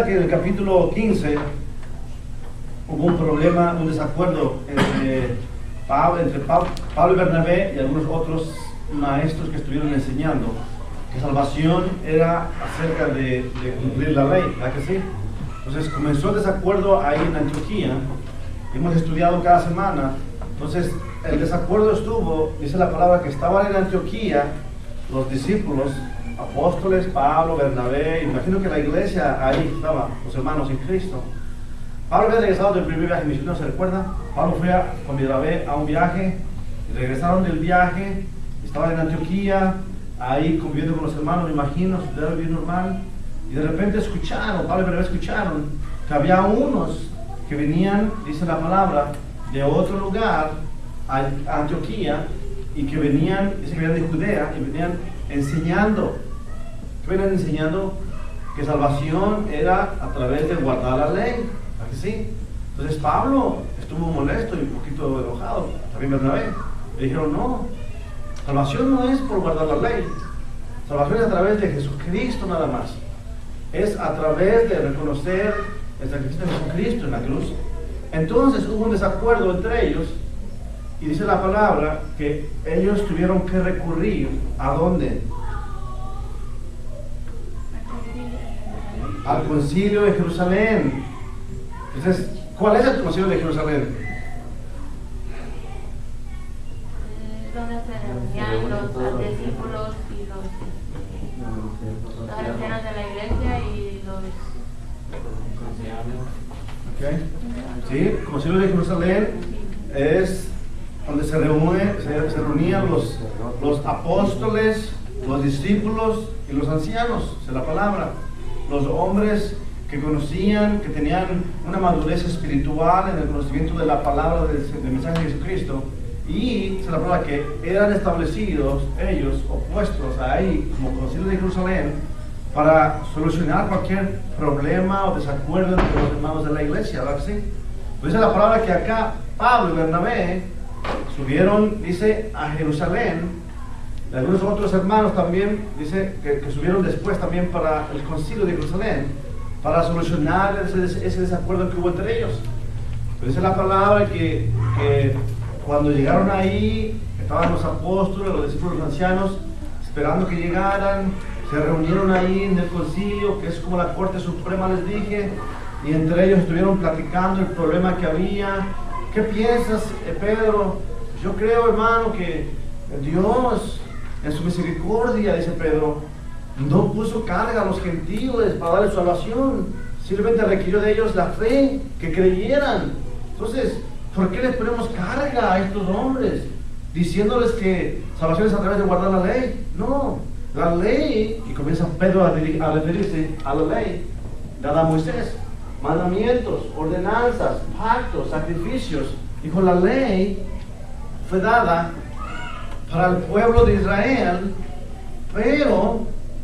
recuerda que en el capítulo 15 hubo un problema, un desacuerdo entre Pablo y Bernabé y algunos otros maestros que estuvieron enseñando que salvación era acerca de cumplir la ley, ¿verdad que sí? Entonces comenzó el desacuerdo ahí en Antioquía. Hemos estudiado cada semana. Entonces el desacuerdo estuvo, dice la palabra, que estaban en Antioquía los discípulos, apóstoles, Pablo, Bernabé, imagino que la iglesia ahí estaba, los hermanos en Cristo. Pablo había regresado del primer viaje misionero, ¿se recuerda? Pablo fue con Bernabé a un viaje, y regresaron del viaje, estaban en Antioquía, ahí conviviendo con los hermanos, me imagino, su vida bien normal, y de repente escucharon, Pablo y Bernabé escucharon, que había unos que venían, dice la palabra, de otro lugar, a Antioquía, y que venían, dice que venían de Judea, y venían enseñando, que salvación era a través de guardar la ley, ¿a que sí? Entonces Pablo estuvo molesto y un poquito enojado, también Bernabé. Le dijeron, no, salvación no es por guardar la ley, salvación es a través de Jesucristo nada más, es a través de reconocer el sacrificio de Jesucristo en la cruz. Entonces hubo un desacuerdo entre ellos, y dice la palabra que ellos tuvieron que recurrir ¿a dónde? Al concilio de Jerusalén. Entonces, ¿cuál es el concilio de Jerusalén? Donde se reunían los discípulos y los ancianos de la iglesia y los Okay. Sí, el concilio de Jerusalén es donde se reunían los apóstoles, los discípulos y los ancianos, es la palabra, los hombres que conocían, que tenían una madurez espiritual en el conocimiento de la palabra del mensaje de Jesucristo, y es la palabra que eran establecidos ellos, opuestos ahí como concilio de Jerusalén, para solucionar cualquier problema o desacuerdo entre los hermanos de la iglesia, ¿verdad que sí? Pues dice la palabra que acá Pablo y Bernabé subieron, dice, a Jerusalén, y algunos otros hermanos también, dice, que subieron después también para el concilio de Jerusalén, para solucionar ese desacuerdo que hubo entre ellos. Pero dice la palabra que cuando llegaron ahí, estaban los apóstoles, los discípulos, los ancianos, esperando que llegaran, se reunieron ahí en el concilio, que es como la corte suprema, les dije, y entre ellos estuvieron platicando el problema que había. ¿Qué piensas, Pedro? Yo creo, hermano, que Dios, en su misericordia, dice Pedro, no puso carga a los gentiles para darles salvación, simplemente requirió de ellos la fe, que creyeran. Entonces, ¿por qué les ponemos carga a estos hombres? Diciéndoles que salvación es a través de guardar la ley. No. La ley, y comienza Pedro a referirse a la ley dada a Moisés, mandamientos, ordenanzas, pactos, sacrificios. Dijo, la ley fue dada para el pueblo de Israel, pero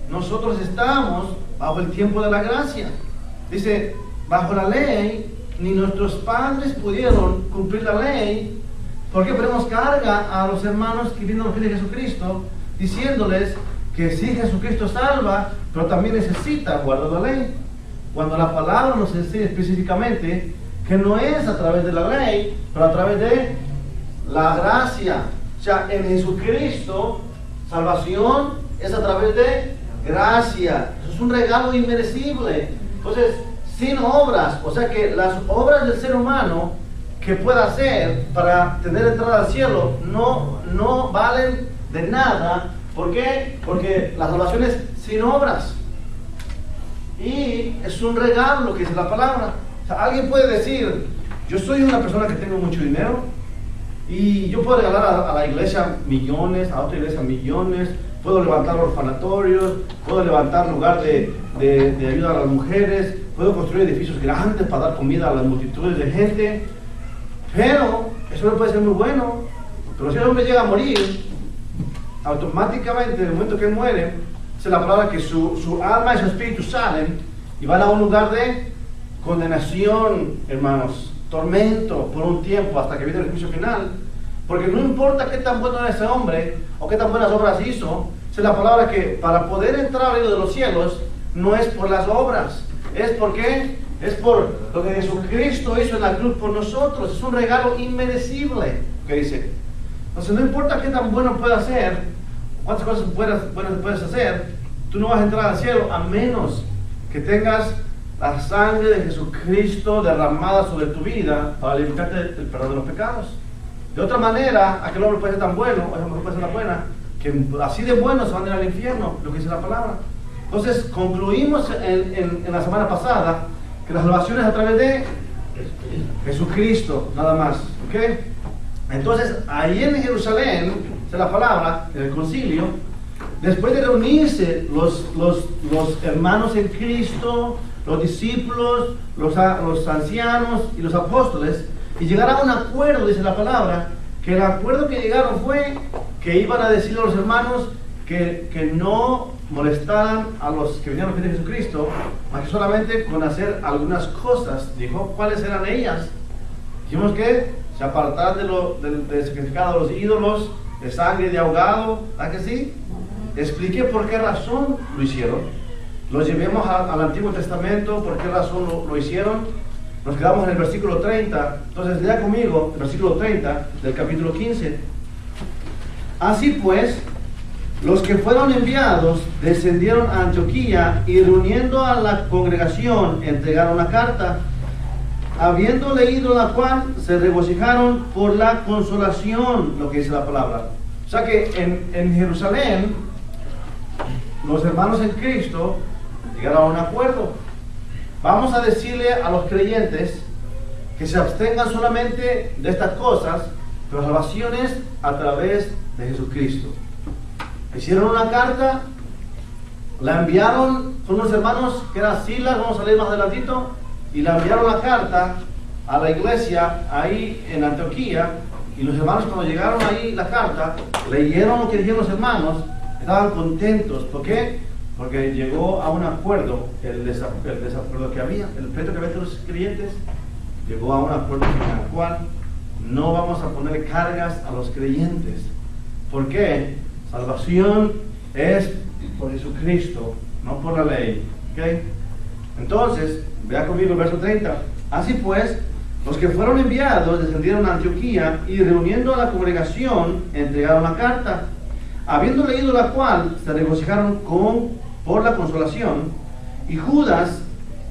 nosotros estamos bajo el tiempo de la gracia. Dice, bajo la ley, ni nuestros padres pudieron cumplir la ley. ¿Por qué ponemos carga a los hermanos que vienen a los pies de Jesucristo, diciéndoles que sí, Jesucristo salva, pero también necesita guardar la ley? Cuando la palabra nos enseña específicamente que no es a través de la ley, pero a través de la gracia. O sea, en Jesucristo, salvación es a través de gracia. Eso es un regalo inmerecible. Entonces, sin obras, o sea que las obras del ser humano que pueda hacer para tener entrada al cielo no valen de nada. ¿Por qué? Porque la salvación es sin obras. Y es un regalo lo que dice la palabra. O sea, alguien puede decir, yo soy una persona que tengo mucho dinero y yo puedo regalar a la iglesia millones, a otra iglesia millones, puedo levantar orfanatorios, puedo levantar lugar de ayuda a las mujeres, puedo construir edificios grandes para dar comida a las multitudes de gente, pero eso no puede ser muy bueno. Pero si el hombre llega a morir, automáticamente, en el momento que él muere, dice la palabra que su alma y su espíritu salen y van a un lugar de condenación, hermanos, tormento por un tiempo hasta que viene el juicio final. Porque no importa qué tan bueno era ese hombre o qué tan buenas obras hizo, dice la palabra que para poder entrar al reino de los cielos no es por las obras, es ¿por qué? Es por lo que Jesucristo hizo en la cruz por nosotros. Es un regalo inmerecible, que dice. Entonces no importa qué tan bueno puedas ser, cuántas cosas buenas puedes hacer, tú no vas a entrar al cielo a menos que tengas la sangre de Jesucristo derramada sobre tu vida para limpiarte del perdón de los pecados. De otra manera, aquel hombre puede ser tan bueno, o esa mujer puede ser tan buena, que así de bueno se van a ir al infierno, lo que dice la palabra. Entonces, concluimos en la semana pasada que la salvación es a través de Jesucristo, nada más. ¿Ok? Entonces, ahí en Jerusalén, dice la palabra, en el concilio, después de reunirse los hermanos en Cristo, los discípulos, los ancianos y los apóstoles, y llegar a un acuerdo, dice la palabra, que el acuerdo que llegaron fue que iban a decirle a los hermanos que no molestaran a los que venían a los pies de Jesucristo, más que solamente con hacer algunas cosas. Dijo cuáles eran ellas. Dijimos que se apartaran del sacrificado de los ídolos, de sangre de ahogado, ¿verdad que sí? Expliqué por qué razón lo hicieron. Lo llevemos al Antiguo Testamento, por qué razón lo hicieron. Nos quedamos en el versículo 30. Entonces, lea conmigo el versículo 30 del capítulo 15. Así pues, los que fueron enviados descendieron a Antioquía y reuniendo a la congregación entregaron la carta, habiendo leído la cual se regocijaron por la consolación, lo que dice la palabra. O sea que en Jerusalén, los hermanos en Cristo llegaron a un acuerdo. Vamos a decirle a los creyentes que se abstengan solamente de estas cosas, pero la salvación es a través de Jesucristo. Hicieron una carta, la enviaron con unos hermanos que eran Silas, vamos a leer más adelantito, y la enviaron la carta a la iglesia ahí en Antioquía, y los hermanos cuando llegaron ahí la carta, leyeron lo que dijeron los hermanos, estaban contentos. ¿Por qué? Porque llegó a un acuerdo, el desacuerdo que había, el pleito que había entre los creyentes, llegó a un acuerdo en el cual no vamos a poner cargas a los creyentes. ¿Por qué? Salvación es por Jesucristo, no por la ley. ¿Okay? Entonces, vea conmigo el verso 30. Así pues, los que fueron enviados descendieron a Antioquía y reuniendo a la congregación entregaron la carta, habiendo leído la cual se regocijaron por la consolación. Y Judas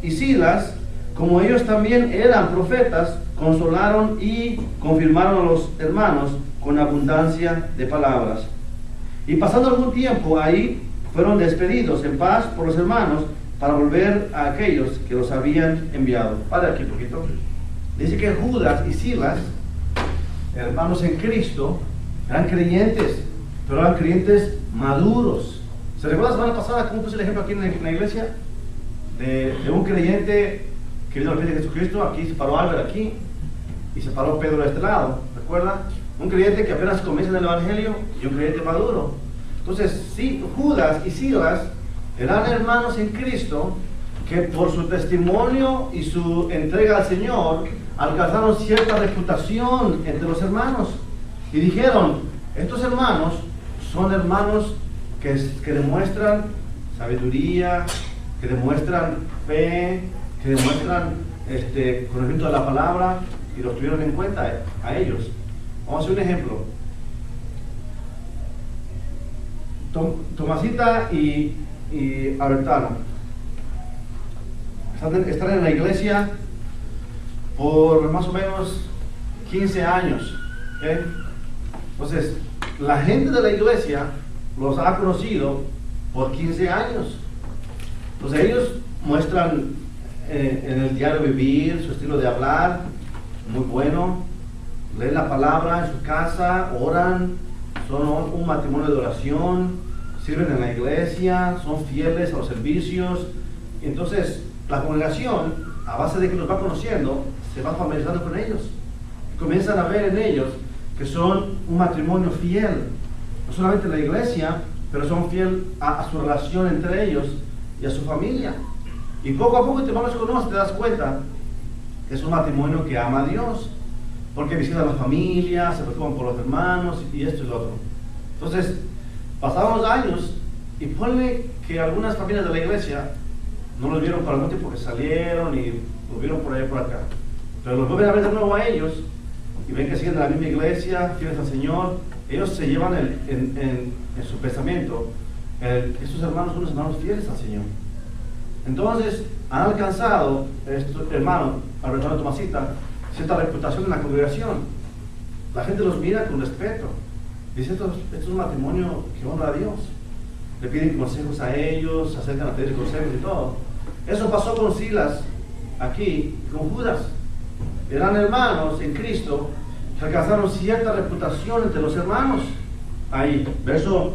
y Silas, como ellos también eran profetas, consolaron y confirmaron a los hermanos con abundancia de palabras. Y pasando algún tiempo ahí, fueron despedidos en paz por los hermanos para volver a aquellos que los habían enviado. Para aquí un poquito. Dice que Judas y Silas, hermanos en Cristo, eran creyentes, pero eran creyentes maduros. ¿Se recuerda la semana pasada cómo puse el ejemplo aquí en la iglesia? De un creyente que vino al pie de Jesucristo. Aquí se paró Albert aquí y se paró Pedro de este lado. ¿Recuerda? Un creyente que apenas comienza en el evangelio y un creyente maduro. Entonces, sí, Judas y Silas eran hermanos en Cristo que por su testimonio y su entrega al Señor alcanzaron cierta reputación entre los hermanos. Y dijeron, estos hermanos son hermanos que demuestran sabiduría, que demuestran fe, que demuestran conocimiento de la palabra, y los tuvieron en cuenta a ellos. Vamos a hacer un ejemplo. Tomasita y Albertano están en la iglesia por más o menos 15 años. ¿Okay? Entonces, la gente de la iglesia los ha conocido por 15 años. Entonces, ellos muestran en el diario vivir su estilo de hablar, muy bueno. Leen la palabra en su casa, oran, son un matrimonio de oración, sirven en la iglesia, son fieles a los servicios. Entonces, la congregación, a base de que los va conociendo, se va familiarizando con ellos. Comienzan a ver en ellos que son un matrimonio fiel, no solamente en la iglesia, pero son fieles a su relación entre ellos y a su familia. Y poco a poco te los conoces, te das cuenta que es un matrimonio que ama a Dios, porque visitan a la familia, se preocupan por los hermanos y esto y lo otro. Entonces, pasaron los años y ponle que algunas familias de la iglesia no los vieron por algún tiempo que salieron y los vieron por allá y por acá. Pero los vuelven a ver de nuevo a ellos y ven que siguen en la misma iglesia, fieles al Señor. Ellos se llevan en su pensamiento, estos hermanos son los hermanos fieles al Señor. Entonces han alcanzado, estos hermanos, Alberto y Tomasita, cierta reputación en la congregación. La gente los mira con respeto. Dice, esto es un matrimonio que honra a Dios. Le piden consejos a ellos, se acercan a pedir consejos y todo. Eso pasó con Silas aquí, con Judas. Eran hermanos en Cristo que alcanzaron cierta reputación entre los hermanos. Ahí, verso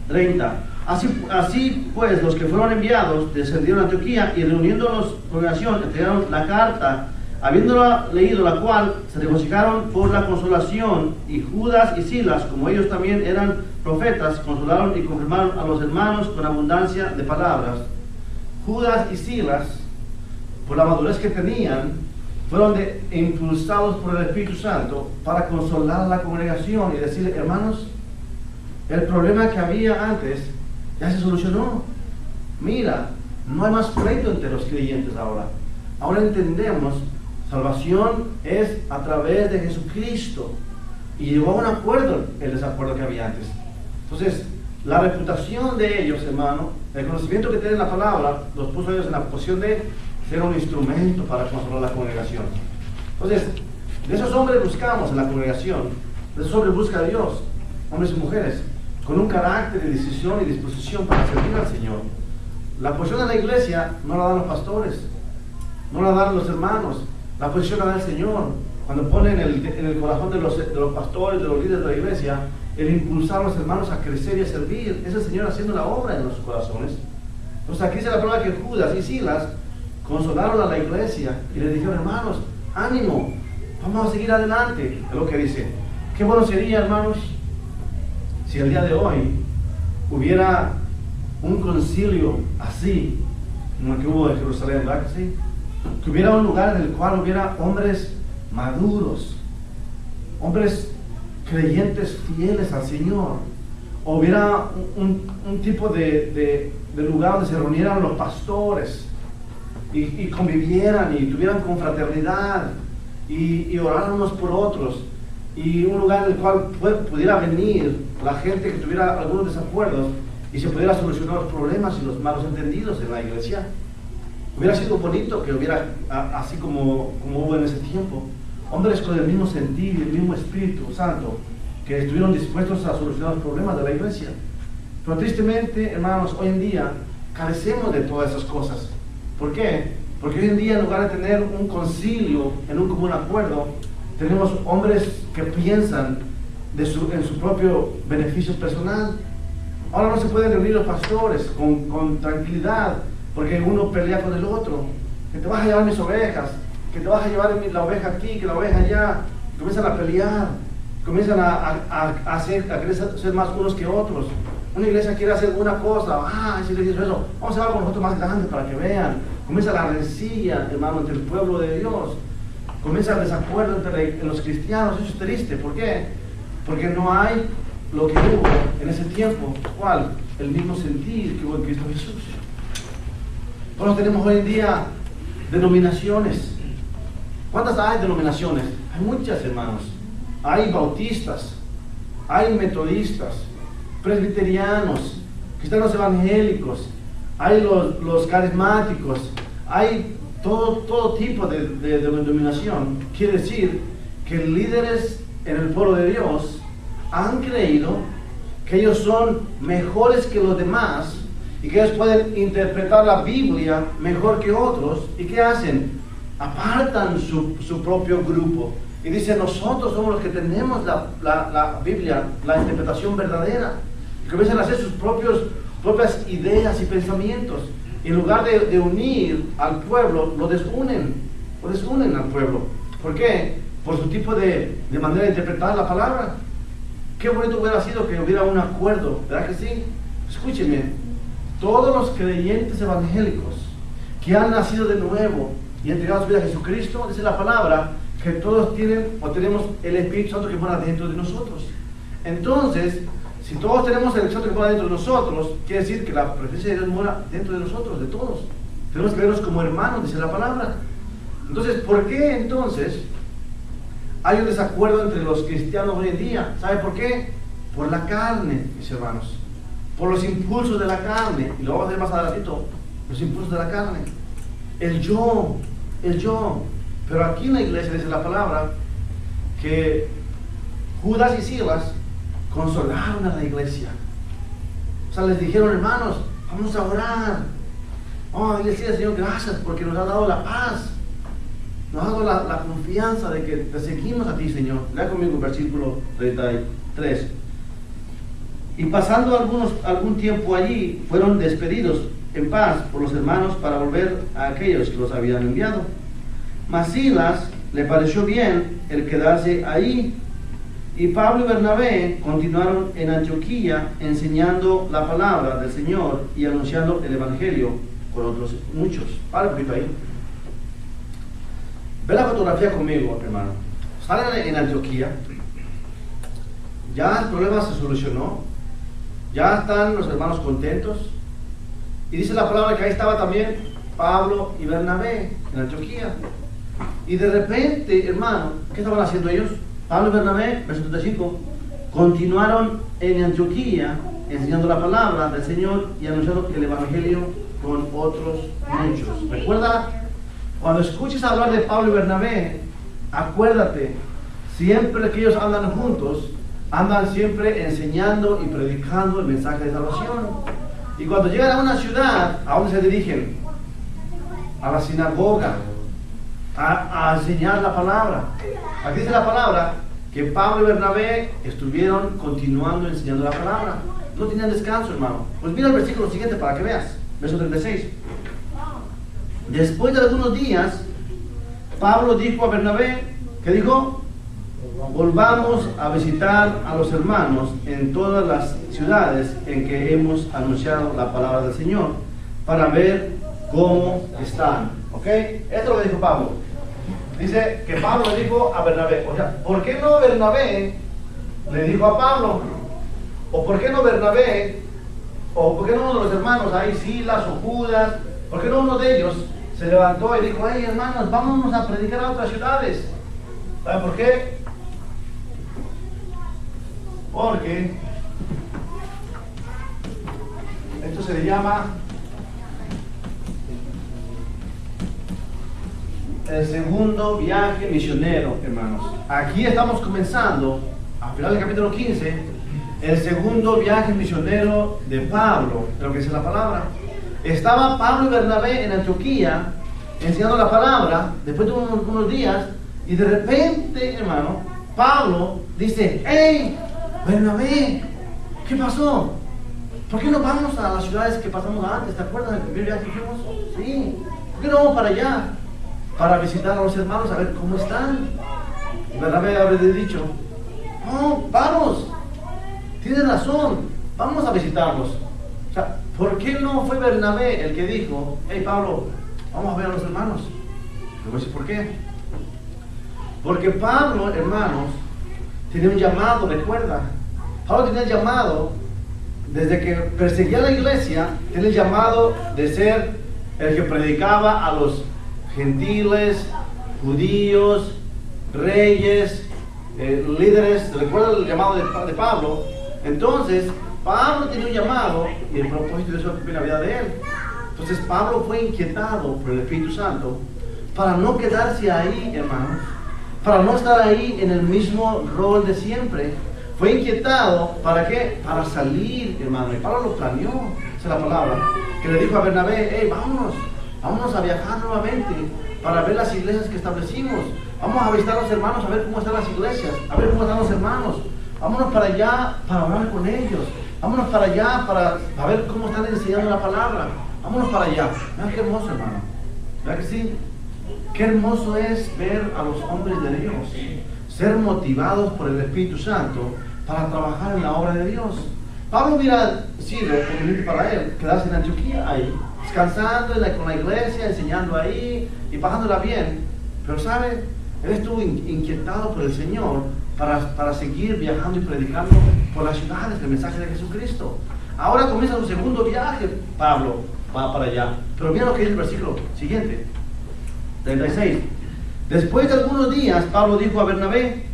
30. Así pues, los que fueron enviados descendieron a Antioquía y reuniéndonos congregación entregaron la carta, habiéndola leído, la cual se regocijaron por la consolación, y Judas y Silas, como ellos también eran profetas, consolaron y confirmaron a los hermanos con abundancia de palabras. Judas y Silas, por la madurez que tenían, fueron impulsados por el Espíritu Santo para consolar a la congregación y decirle, hermanos, el problema que había antes ya se solucionó. Mira, no hay más pleito entre los creyentes ahora. Ahora entendemos, salvación es a través de Jesucristo. Y llegó a un acuerdo el desacuerdo que había antes. Entonces, la reputación de ellos, hermano, el conocimiento que tienen la palabra, los puso ellos en la posición de ser un instrumento para consolar la congregación. Entonces, de esos hombres buscamos en la congregación, de esos hombres busca a Dios, hombres y mujeres, con un carácter de decisión y disposición para servir al Señor. La posición de la iglesia no la dan los pastores, no la dan los hermanos, la posición la da el Señor. Cuando pone en el corazón de los pastores, de los líderes de la iglesia, el impulsar a los hermanos a crecer y a servir, es el Señor haciendo la obra en los corazones. Entonces aquí dice la palabra que Judas y Silas consolaron a la iglesia y les dijeron, hermanos, ánimo, vamos a seguir adelante. Es lo que dice. Qué bueno sería, hermanos, si el día de hoy hubiera un concilio así, como el que hubo en Jerusalén, ¿verdad que sí? Que hubiera un lugar en el cual hubiera hombres maduros, hombres creyentes fieles al Señor. O hubiera un tipo de lugar donde se reunieran los pastores y convivieran y tuvieran confraternidad y oraran unos por otros, y un lugar en el cual pudiera venir la gente que tuviera algunos desacuerdos y se pudiera solucionar los problemas y los malos entendidos en la iglesia. Hubiera sido bonito que hubiera, así como hubo en ese tiempo, hombres con el mismo sentir y el mismo Espíritu Santo que estuvieron dispuestos a solucionar los problemas de la iglesia. Pero tristemente, hermanos, hoy en día carecemos de todas esas cosas. ¿Por qué? Porque hoy en día, en lugar de tener un concilio en un común acuerdo, tenemos hombres que piensan en su propio beneficio personal. Ahora no se pueden reunir los pastores con tranquilidad, porque uno pelea con el otro, que te vas a llevar mis ovejas, que te vas a llevar la oveja aquí, que la oveja allá. Comienzan a pelear, comienzan a querer ser más unos que otros. Una iglesia quiere hacer una cosa, si le dices eso, vamos a hacer algo nosotros más grande para que vean. Comienza la rencilla, hermano, entre el pueblo de Dios. Comienza el desacuerdo entre los cristianos. Eso es triste. ¿Por qué? Porque no hay lo que hubo en ese tiempo. ¿Cuál? El mismo sentir que hubo en Cristo Jesús. Por eso tenemos hoy en día denominaciones. ¿Cuántas hay denominaciones? Hay muchas, hermanos. Hay bautistas, hay metodistas, presbiterianos, cristianos evangélicos, hay los carismáticos, hay todo tipo de denominación. Quiere decir que líderes en el pueblo de Dios han creído que ellos son mejores que los demás y que ellos pueden interpretar la Biblia mejor que otros. ¿Y qué hacen? Apartan su propio grupo y dicen, nosotros somos los que tenemos la Biblia, la interpretación verdadera, y comienzan a hacer sus propias ideas y pensamientos, y en lugar de unir al pueblo, lo desunen al pueblo. ¿Por qué? Por su tipo de manera de interpretar la palabra. Qué bonito hubiera sido que hubiera un acuerdo, ¿verdad que sí? Escúchenme, todos los creyentes evangélicos que han nacido de nuevo y entregado su vida a Jesucristo, dice la palabra, que todos tienen o tenemos el Espíritu Santo que mora dentro de nosotros. Entonces, Si todos tenemos el Santo que mora dentro de nosotros, quiere decir que la presencia de Dios mora dentro de nosotros, de todos. Tenemos que vernos como hermanos, dice la palabra. Entonces, ¿por qué entonces hay un desacuerdo entre los cristianos hoy en día? ¿Sabe por qué? Por la carne, mis hermanos. Por los impulsos de la carne. Y lo vamos a ver más adelantito. Los impulsos de la carne. El yo. Pero aquí en la iglesia dice la palabra que Judas y Silas consolaron a la iglesia. O sea, les dijeron, hermanos, vamos a orar. Oh, y decía, Señor, gracias porque nos ha dado la paz. Nos ha dado la confianza de que te seguimos a ti, Señor. Lea conmigo el versículo 33. Y pasando algún tiempo allí, fueron despedidos en paz por los hermanos para volver a aquellos que los habían enviado. Mas Silas le pareció bien el quedarse ahí. Y Pablo y Bernabé continuaron en Antioquía enseñando la palabra del Señor y anunciando el Evangelio con otros muchos. Para un poquito ahí. Ve la fotografía conmigo, hermano. Salen en Antioquía. Ya el problema se solucionó. Ya están los hermanos contentos. Y dice la palabra que ahí estaba también Pablo y Bernabé en Antioquía. Y de repente, hermano, ¿qué estaban haciendo ellos? Pablo y Bernabé, verso 35, continuaron en Antioquía enseñando la palabra del Señor y anunciando el Evangelio con otros muchos. Recuerda, cuando escuches hablar de Pablo y Bernabé, acuérdate, siempre que ellos andan juntos, andan siempre enseñando y predicando el mensaje de salvación. Y cuando llegan a una ciudad, ¿a dónde se dirigen? A la sinagoga, a enseñar la palabra. Aquí dice la palabra que Pablo y Bernabé estuvieron continuando enseñando la palabra. No tenían descanso, hermano. Pues mira el versículo siguiente para que veas. Verso 36. Después de algunos días, Pablo dijo a Bernabé, ¿qué dijo? Volvamos a visitar a los hermanos en todas las ciudades en que hemos anunciado la palabra del Señor para ver cómo están. ¿Ok? Esto es lo que dijo Pablo. Dice que Pablo le dijo a Bernabé. O sea, ¿por qué no Bernabé le dijo a Pablo? ¿O por qué no Bernabé? ¿O por qué no uno de los hermanos ahí, Silas o Judas? ¿Por qué no uno de ellos se levantó y dijo, hey hermanos, vámonos a predicar a otras ciudades? ¿Saben por qué? Porque esto se le llama el segundo viaje misionero, hermanos. Aquí estamos comenzando, al final del capítulo 15, el segundo viaje misionero de Pablo, de lo que dice la palabra. Estaba Pablo y Bernabé en Antioquía enseñando la palabra, después de unos días, y de repente, hermano, Pablo dice, hey, Bernabé, ¿qué pasó? ¿Por qué no vamos a las ciudades que pasamos antes? ¿Te acuerdas del primer viaje que fuimos? Sí. ¿Por qué no vamos para allá? Para visitar a los hermanos, a ver cómo están. Y Bernabé habría dicho, oh, vamos, tienes razón, vamos a visitarlos. O sea, ¿por qué no fue Bernabé el que dijo, hey Pablo, vamos a ver a los hermanos? Le voy a decir por qué. Porque Pablo, hermanos, tenía un llamado, recuerda. Pablo tenía el llamado, desde que perseguía a la iglesia, tenía el llamado de ser el que predicaba a los gentiles, judíos, reyes, líderes. ¿Recuerda el llamado de Pablo? Entonces, Pablo tenía un llamado y el propósito de eso fue la vida de él. Entonces, Pablo fue inquietado por el Espíritu Santo para no quedarse ahí, hermanos, para no estar ahí en el mismo rol de siempre. Fue inquietado, ¿para qué? Para salir, hermano. Y Pablo lo planeó, esa es la palabra, que le dijo a Bernabé, hey, vámonos a viajar nuevamente para ver las iglesias que establecimos. Vamos a visitar a los hermanos, a ver cómo están las iglesias, a ver cómo están los hermanos. Vámonos para allá para hablar con ellos. Vámonos para allá para ver cómo están enseñando la palabra. Vámonos para allá. Vean qué hermoso, hermano. ¿Verdad que sí? Qué hermoso es ver a los hombres de Dios ser motivados por el Espíritu Santo para trabajar en la obra de Dios. Pablo hubiera sido conveniente para él quedarse en Antioquía ahí, descansando con la iglesia, enseñando ahí y pasándola bien. Pero ¿sabe? Él estuvo inquietado por el Señor para seguir viajando y predicando por las ciudades el mensaje de Jesucristo. Ahora comienza su segundo viaje, Pablo va para allá. Pero mira lo que dice el versículo siguiente, 36. Después de algunos días, Pablo dijo a Bernabé: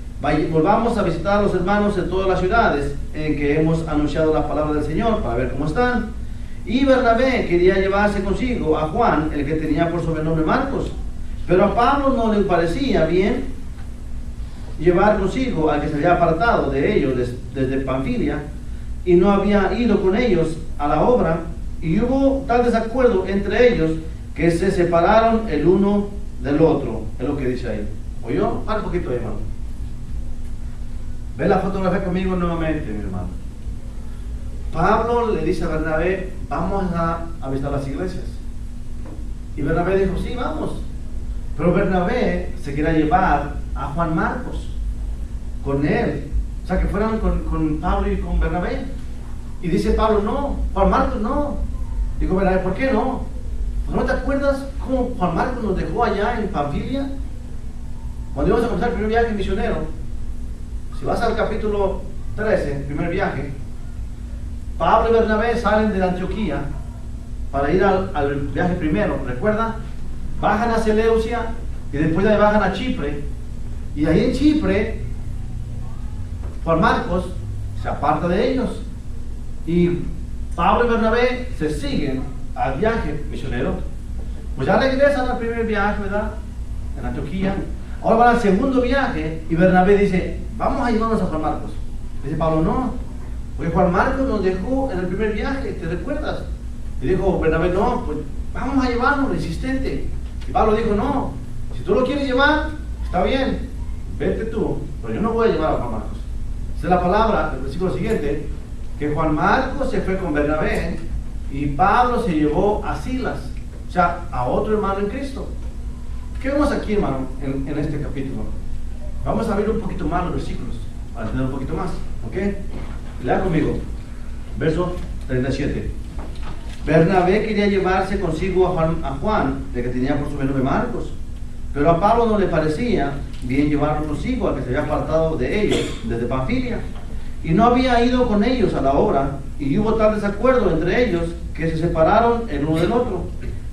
volvamos a visitar a los hermanos en todas las ciudades en que hemos anunciado la palabra del Señor, para ver cómo están. Y Bernabé quería llevarse consigo a Juan, el que tenía por sobrenombre Marcos. Pero a Pablo no le parecía bien llevar consigo al que se había apartado de ellos desde Panfilia, y no había ido con ellos a la obra, y hubo tal desacuerdo entre ellos que se separaron el uno del otro. Es lo que dice ahí. ¿Oyó? Para un poquito ahí, hermano. Ve la fotografía conmigo nuevamente, mi hermano. Pablo le dice a Bernabé: vamos a visitar las iglesias. Y Bernabé dijo: sí, vamos. Pero Bernabé se quería llevar a Juan Marcos con él. O sea, que fueran con Pablo y con Bernabé. Y dice Pablo: no, Juan Marcos no. Digo: Bernabé, ¿por qué no? ¿No te acuerdas cómo Juan Marcos nos dejó allá en Panfilia? Cuando íbamos a comenzar el primer viaje misionero. Si vas al capítulo 13, primer viaje, Pablo y Bernabé salen de Antioquía para ir al viaje primero, ¿recuerda? Bajan a Seleucia y después de ahí bajan a Chipre. Y ahí en Chipre, Juan Marcos se aparta de ellos. Y Pablo y Bernabé se siguen al viaje misionero. Pues ya regresan al primer viaje, ¿verdad? En Antioquía. Ahora van al segundo viaje y Bernabé dice: vamos a llevarnos a Juan Marcos. Dice Pablo: no, porque Juan Marcos nos dejó en el primer viaje, ¿te recuerdas? Y dijo Bernabé: no, pues vamos a llevarnos, resistente. Y Pablo dijo: no, si tú lo quieres llevar, está bien, vete tú, pero yo no voy a llevar a Juan Marcos. Esa es la palabra del versículo siguiente, que Juan Marcos se fue con Bernabé y Pablo se llevó a Silas, o sea, a otro hermano en Cristo. ¿Qué vemos aquí, hermano, en este capítulo? Vamos a ver un poquito más los versículos, para entender un poquito más, ¿ok? Lea conmigo, verso 37. Bernabé quería llevarse consigo a Juan, el que tenía por sobrenombre Marcos, pero a Pablo no le parecía bien llevarlo consigo, al que se había apartado de ellos desde Panfilia, y no había ido con ellos a la obra, y hubo tal desacuerdo entre ellos que se separaron el uno del otro.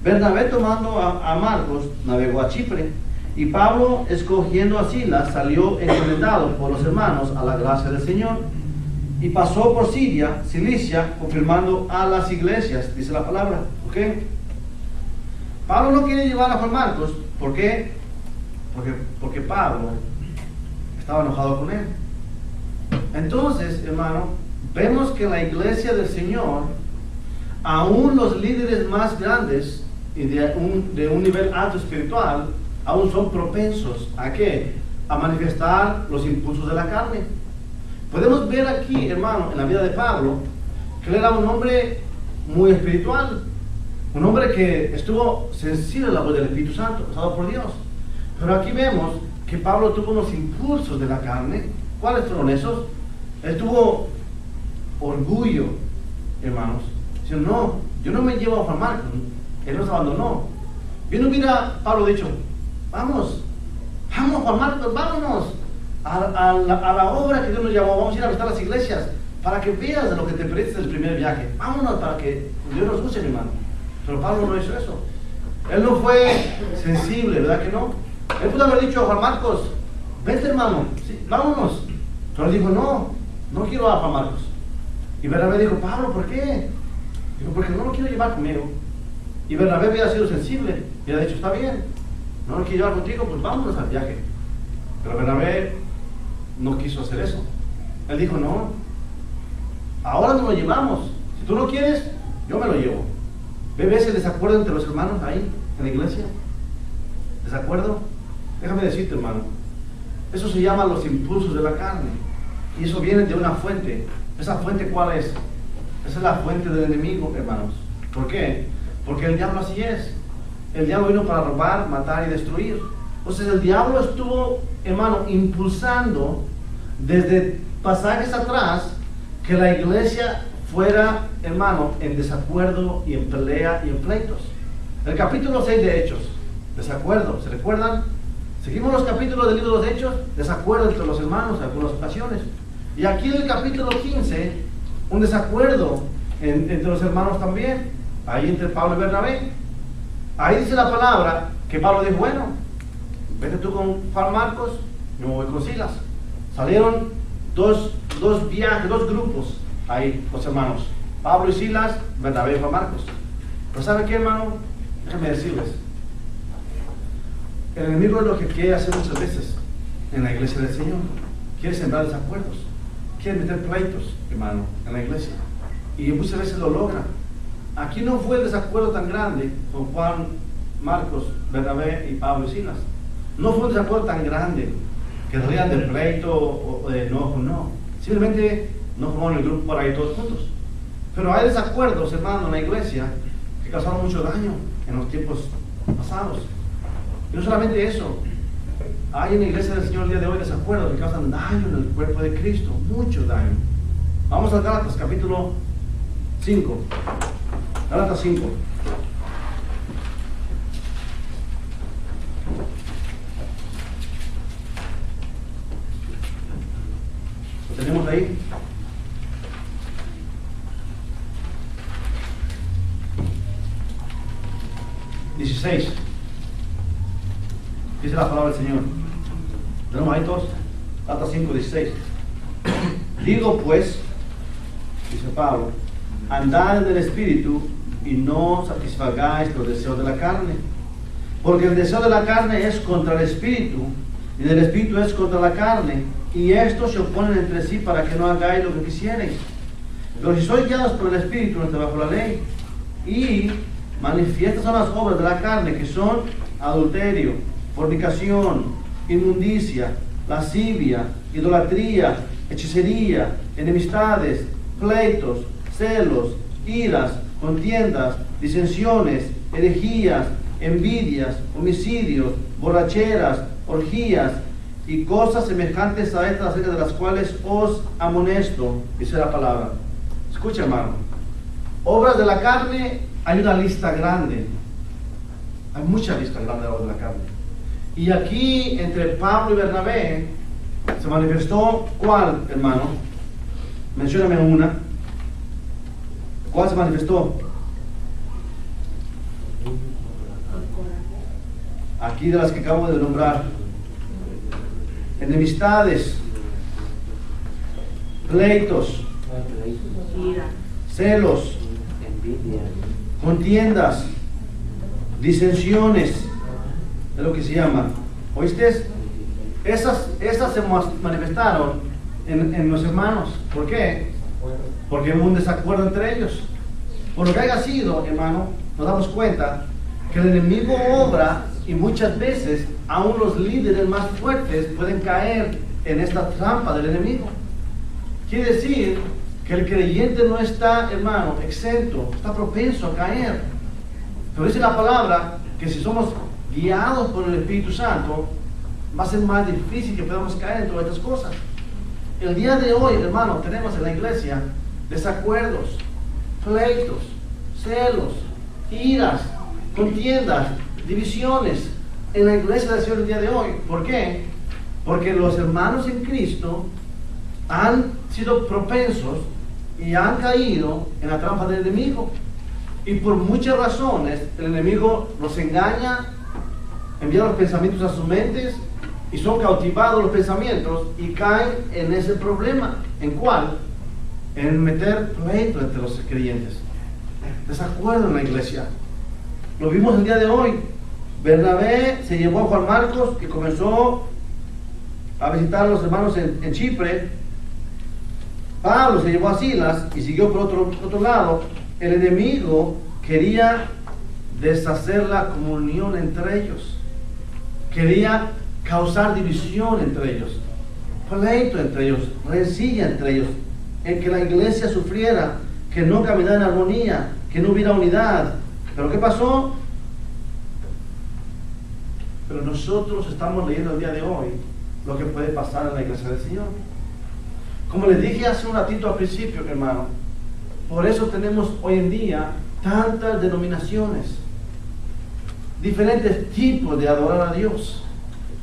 Bernabé, tomando a Marcos, navegó a Chipre, y Pablo, escogiendo a Silas, salió encomendado por los hermanos a la gracia del Señor, y pasó por Siria, Cilicia, confirmando a las iglesias, dice la palabra, ¿ok? Pablo no quiere llevar a Juan Marcos. ¿Por qué? Porque Pablo estaba enojado con él. Entonces, hermano, vemos que la iglesia del Señor, aún los líderes más grandes y de un nivel alto espiritual, aún son propensos ¿a qué? A manifestar los impulsos de la carne. Podemos ver aquí, hermano, en la vida de Pablo, que él era un hombre muy espiritual, un hombre que estuvo sensible a la voz del Espíritu Santo, usado por Dios. Pero aquí vemos que Pablo tuvo unos impulsos de la carne. ¿Cuáles fueron esos? Él tuvo orgullo, hermanos. Dice: no, yo no me llevo a Juan Marcos, él nos abandonó. Yo no hubiera Pablo dicho: vamos Juan Marcos, vámonos a la obra que Dios nos llamó, vamos a ir a visitar las iglesias, para que veas de lo que te perdiste del primer viaje. Vámonos para que Dios nos use, mi hermano. Pero Pablo no hizo eso. Él no fue sensible, ¿verdad que no? Él pudo haber dicho a Juan Marcos: vete, hermano, sí, vámonos. Pero él dijo: no quiero a Juan Marcos. Y Bernabé dijo: Pablo, ¿por qué? Dijo: porque no lo quiero llevar conmigo. Y Bernabé había sido sensible y había dicho: está bien, no lo quiero llevar contigo, pues vámonos al viaje. Pero Bernabé no quiso hacer eso. Él dijo: no, ahora nos lo llevamos. Si tú no quieres, yo me lo llevo. ¿Ves el desacuerdo entre los hermanos ahí en la iglesia? ¿Desacuerdo? Déjame decirte, hermano, eso se llama los impulsos de la carne, y eso viene de una fuente. ¿Esa fuente cuál es? Esa es la fuente del enemigo, hermanos. ¿Por qué? Porque el diablo así es. El diablo vino para robar, matar y destruir. Entonces el diablo estuvo, hermano, impulsando desde pasajes atrás que la iglesia fuera, hermano, en desacuerdo y en pelea y en pleitos. El capítulo 6 de Hechos, desacuerdo, ¿se recuerdan? Seguimos los capítulos del libro de los Hechos, desacuerdo entre los hermanos en algunas ocasiones. Y aquí en el capítulo 15, un desacuerdo entre los hermanos también, ahí entre Pablo y Bernabé. Ahí dice la palabra que Pablo dijo, bueno, vete tú con Juan Marcos, yo me voy con Silas. Salieron dos grupos ahí, los hermanos, Pablo y Silas, Bernabé y Juan Marcos. Pero ¿sabe qué, hermano? Déjenme decirles, el enemigo es lo que quiere hacer muchas veces en la iglesia del Señor. Quiere sembrar desacuerdos, quiere meter pleitos, hermano, en la iglesia. Y muchas veces lo logra. Aquí no fue el desacuerdo tan grande con Juan, Marcos, Bernabé y Pablo y Silas. No fue un desacuerdo tan grande que rían de pleito o de enojo, no. Simplemente no formaron el grupo por ahí todos juntos. Pero hay desacuerdos, hermano, en la iglesia que causaron mucho daño en los tiempos pasados. Y no solamente eso, hay en la iglesia del Señor el día de hoy desacuerdos que causan daño en el cuerpo de Cristo, mucho daño. Vamos a Gálatas, capítulo 5. Gálatas 5. ¿Lo tenemos ahí? Dice la palabra del Señor. ¿Tenemos ahí todos? Gálatas 5, 16. Digo pues, dice Pablo, andad en el Espíritu y no satisfagáis los deseos de la carne. Porque el deseo de la carne es contra el Espíritu, y del Espíritu es contra la carne, y estos se oponen entre sí para que no hagáis lo que quisierais. Pero si sois guiados por el Espíritu, no estáis bajo la ley. Y manifiestas son las obras de la carne, que son adulterio, fornicación, inmundicia, lascivia, idolatría, hechicería, enemistades, pleitos, celos, iras, contiendas, disensiones, herejías, envidias, homicidios, borracheras, orgías y cosas semejantes a estas, acerca de las cuales os amonesto, dice la palabra. Escucha, hermano, obras de la carne, hay una lista grande, hay mucha lista grande de obras de la carne. Y aquí entre Pablo y Bernabé se manifestó, ¿cuál, hermano? Mencióname una. ¿Cuál se manifestó? Aquí de las que acabo de nombrar. Enemistades, pleitos, celos, contiendas, disensiones, es lo que se llama. ¿Oíste? Esas se manifestaron en los hermanos. ¿Por qué? Porque hubo un desacuerdo entre ellos. Por lo que haya sido, hermano, nos damos cuenta que el enemigo obra, y muchas veces aún los líderes más fuertes pueden caer en esta trampa del enemigo. Quiere decir que el creyente no está, hermano, exento, está propenso a caer. Pero dice la palabra que si somos guiados por el Espíritu Santo, va a ser más difícil que podamos caer en todas estas cosas. El día de hoy, hermano, tenemos en la iglesia desacuerdos, pleitos, celos, iras, contiendas, divisiones en la iglesia del Señor el día de hoy. ¿Por qué? Porque los hermanos en Cristo han sido propensos y han caído en la trampa del enemigo. Y por muchas razones el enemigo los engaña, envía los pensamientos a sus mentes y son cautivados los pensamientos y caen en ese problema. ¿En cuál? En meter pleito entre los creyentes, desacuerdo en la iglesia. Lo vimos el día de hoy. Bernabé se llevó a Juan Marcos, que comenzó a visitar a los hermanos en Chipre. Pablo se llevó a Silas y siguió por otro lado. El enemigo quería deshacer la comunión entre ellos, quería causar división entre ellos, pleito entre ellos, rencilla entre ellos, en que la iglesia sufriera, que no caminara en armonía, que no hubiera unidad. ¿Pero qué pasó? Pero nosotros estamos leyendo el día de hoy lo que puede pasar en la iglesia del Señor. Como les dije hace un ratito al principio, hermano, por eso tenemos hoy en día tantas denominaciones, diferentes tipos de adorar a Dios.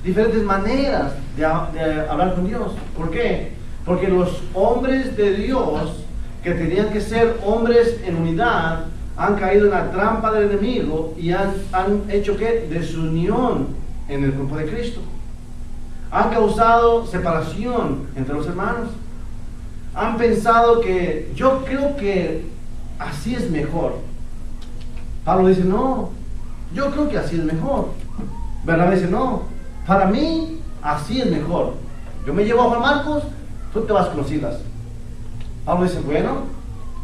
diferentes maneras de hablar con Dios. ¿Por qué? Porque los hombres de Dios, que tenían que ser hombres en unidad, han caído en la trampa del enemigo y han hecho ¿qué? Desunión en el cuerpo de Cristo. Han causado separación entre los hermanos. Han pensado que yo creo que así es mejor. Pablo dice, no, yo creo que así es mejor. Bernabé dice, no, para mí así es mejor. Yo me llevo a Juan Marcos, tú te vas con Silas. Pablo dice, bueno,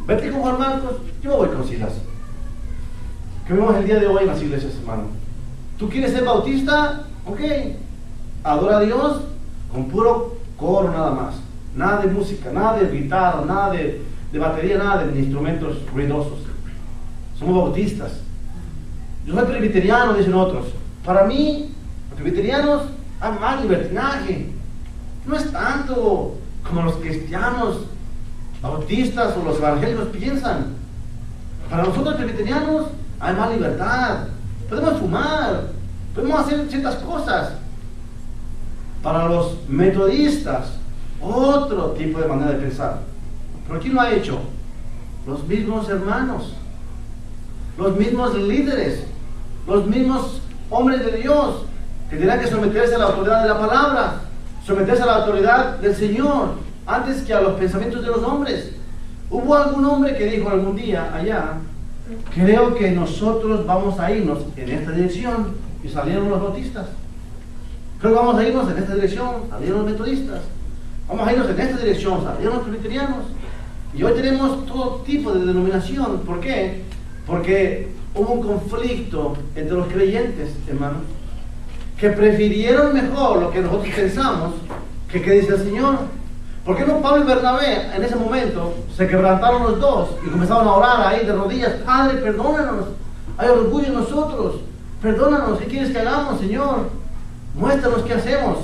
vete con Juan Marcos, yo voy con Silas. ¿Qué vemos el día de hoy en las iglesias, hermano? ¿Tú quieres ser bautista? Ok, adora a Dios con puro coro nada más. Nada de música, nada de guitarra, nada de batería, nada de instrumentos ruidosos. Somos bautistas. Yo soy presbiteriano, dicen otros. Para mí, los presbiterianos hay más libertinaje. No es tanto como los cristianos bautistas o los evangélicos piensan. Para nosotros presbiterianos hay más libertad. Podemos fumar, podemos hacer ciertas cosas. Para los metodistas, otro tipo de manera de pensar. ¿Pero quién lo ha hecho? Los mismos hermanos, los mismos líderes, los mismos hombres de Dios, que tendrán que someterse a la autoridad de la palabra, someterse a la autoridad del Señor, antes que a los pensamientos de los hombres. Hubo algún hombre que dijo algún día allá, creo que nosotros vamos a irnos en esta dirección, y salieron los bautistas. Creo que vamos a irnos en esta dirección, salieron los metodistas. Vamos a irnos en esta dirección, salieron los presbiterianos. Y hoy tenemos todo tipo de denominación. ¿Por qué? Porque hubo un conflicto entre los creyentes, hermanos, que prefirieron mejor lo que nosotros pensamos que dice el Señor. ¿Por qué no Pablo y Bernabé en ese momento se quebrantaron los dos y comenzaron a orar ahí de rodillas? Padre, perdónanos, hay orgullo en nosotros, perdónanos, ¿qué quieres que hagamos, Señor? Muéstranos qué hacemos.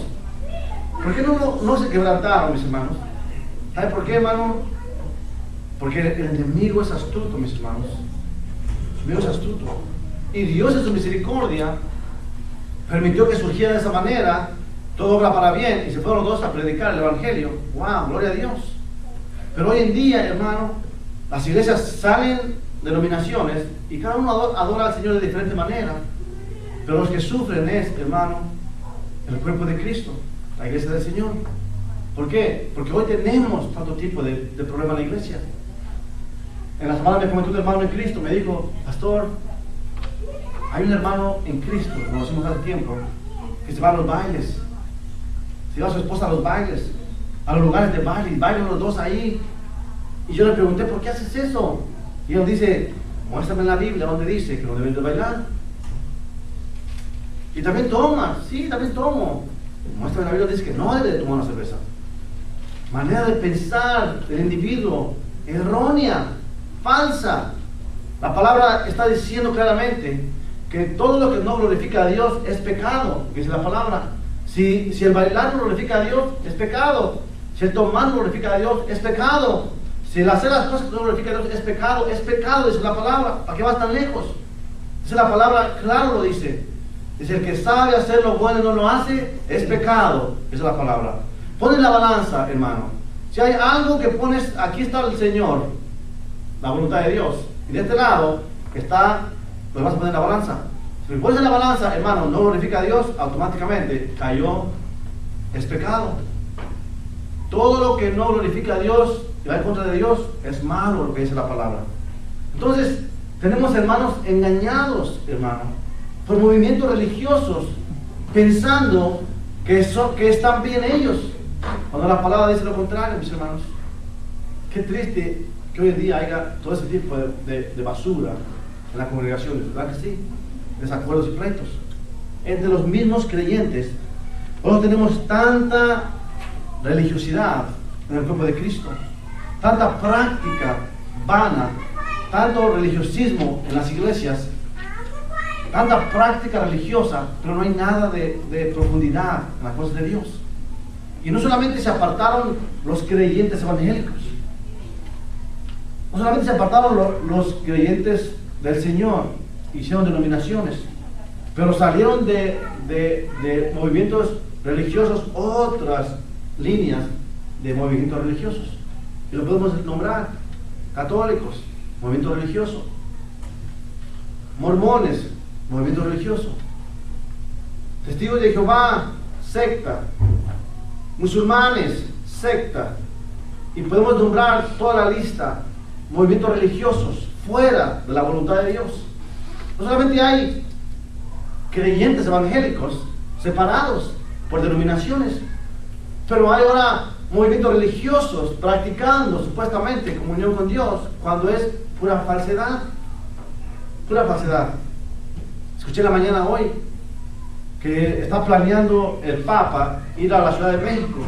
¿Por qué no se quebrantaron, mis hermanos? ¿Sabe por qué, hermano? Porque el enemigo es astuto, mis hermanos. El enemigo es astuto. Y Dios en su misericordia permitió que surgiera de esa manera. Todo obra para bien, y se fueron los dos a predicar el evangelio. ¡Wow! ¡Gloria a Dios! Pero hoy en día, hermano, las iglesias salen denominaciones y cada uno adora al Señor de diferente manera. Pero los que sufren es, hermano, el cuerpo de Cristo, la iglesia del Señor. ¿Por qué? Porque hoy tenemos tanto tipo de problemas en la iglesia. En la semana me comentó un hermano en Cristo, me dijo, pastor, hay un hermano en Cristo, lo conocimos hace tiempo, que se va a los bailes. Se lleva a su esposa a los bailes, a los lugares de baile, y bailan los dos ahí. Y yo le pregunté, ¿por qué haces eso? Y él dice, muéstrame en la Biblia donde dice que no deben de bailar. Y también toma, sí, también tomo. Muéstrame en la Biblia donde dice que no debe de tomar una cerveza. Manera de pensar del individuo errónea, falsa. La palabra está diciendo claramente que todo lo que no glorifica a Dios es pecado, dice la palabra. Si el bailar no glorifica a Dios, es pecado. Si el tomar no glorifica a Dios, es pecado. Si el hacer las cosas que no glorifican a Dios, es pecado, dice la palabra. ¿Para qué vas tan lejos? Dice la palabra, claro lo dice. Dice, el que sabe hacer lo bueno y no lo hace, es pecado, dice la palabra. Pon en la balanza, hermano. Si hay algo que pones, aquí está el Señor, la voluntad de Dios. Y de este lado está, lo vas a poner en la balanza. Si me pones en la balanza, hermano, no glorifica a Dios, automáticamente cayó, es pecado. Todo lo que no glorifica a Dios y va en contra de Dios es malo, lo que dice la palabra. Entonces, tenemos hermanos engañados, hermano, por movimientos religiosos, pensando que están bien ellos, cuando la palabra dice lo contrario, mis hermanos. Qué triste que hoy en día haya todo ese tipo de basura en las congregaciones, ¿verdad que sí? Desacuerdos y pleitos entre los mismos creyentes. Hoy tenemos tanta religiosidad en el cuerpo de Cristo, tanta práctica vana, tanto religiosismo en las iglesias, tanta práctica religiosa, pero no hay nada de profundidad en las cosas de Dios. Y no solamente se apartaron los creyentes evangélicos, no solamente se apartaron los creyentes del Señor, hicieron denominaciones, Pero salieron de movimientos religiosos otras líneas de movimientos religiosos. Y lo podemos nombrar: católicos, movimiento religioso; mormones, movimiento religioso; testigos de Jehová, secta; musulmanes, secta. Y podemos nombrar toda la lista: movimientos religiosos fuera de la voluntad de Dios. No solamente hay creyentes evangélicos separados por denominaciones, pero hay ahora movimientos religiosos practicando supuestamente comunión con Dios cuando es pura falsedad. Pura falsedad. Escuché en la mañana hoy que está planeando el Papa ir a la Ciudad de México,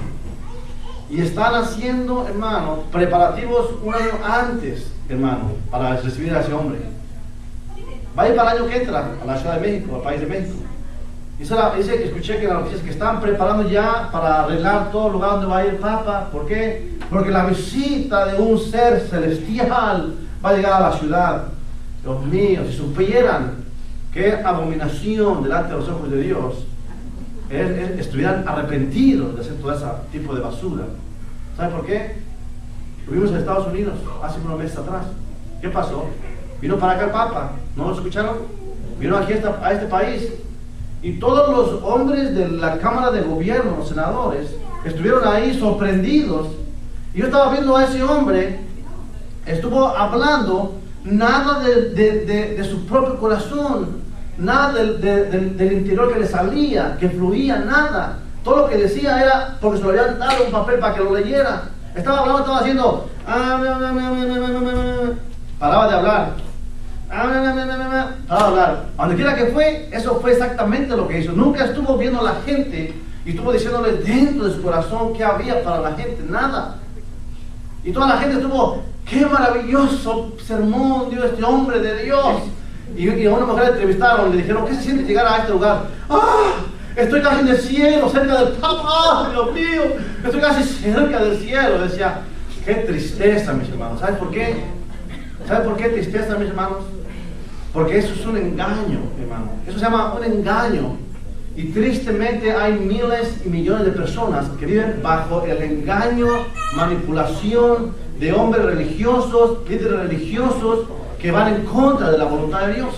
y están haciendo, hermano, preparativos un año antes, hermano, para recibir a ese hombre. Va a ir para el año que entra a la Ciudad de México, al país de México. Dice que escuché que las noticias que están preparando ya para arreglar todo el lugar donde va a ir el Papa. ¿Por qué? Porque la visita de un ser celestial va a llegar a la ciudad. Dios mío, si supieran qué abominación delante de los ojos de Dios, estuvieran arrepentidos de hacer todo ese tipo de basura. ¿Sabe por qué? Lo vimos en Estados Unidos hace unos meses atrás. ¿Qué pasó? Vino para acá el Papa, ¿no lo escucharon? Vino aquí a este país, y todos los hombres de la Cámara de Gobierno, los senadores, estuvieron ahí sorprendidos. Y yo estaba viendo a ese hombre, estuvo hablando nada de su propio corazón, nada del interior que le salía, que fluía, nada. Todo lo que decía era porque se lo habían dado un papel para que lo leyera. Estaba hablando, estaba haciendo, paraba de hablar, paraba de hablar. A donde quiera que fue, eso fue exactamente lo que hizo. Nunca estuvo viendo a la gente y estuvo diciéndole dentro de su corazón qué había para la gente, nada. Y toda la gente estuvo: qué maravilloso sermón dio este hombre de Dios. Y a una mujer le entrevistaron, le dijeron: ¿qué se siente llegar a este lugar? ¡Ah! Estoy casi en el cielo, cerca del Papa. ¡Ah, Dios mío! Estoy casi cerca del cielo. Decía: qué tristeza, mis hermanos. ¿Sabes por qué? ¿Sabes por qué tristeza, mis hermanos? Porque eso es un engaño, hermano. Eso se llama un engaño. Y tristemente hay miles y millones de personas que viven bajo el engaño, manipulación de hombres religiosos, líderes religiosos, que van en contra de la voluntad de Dios.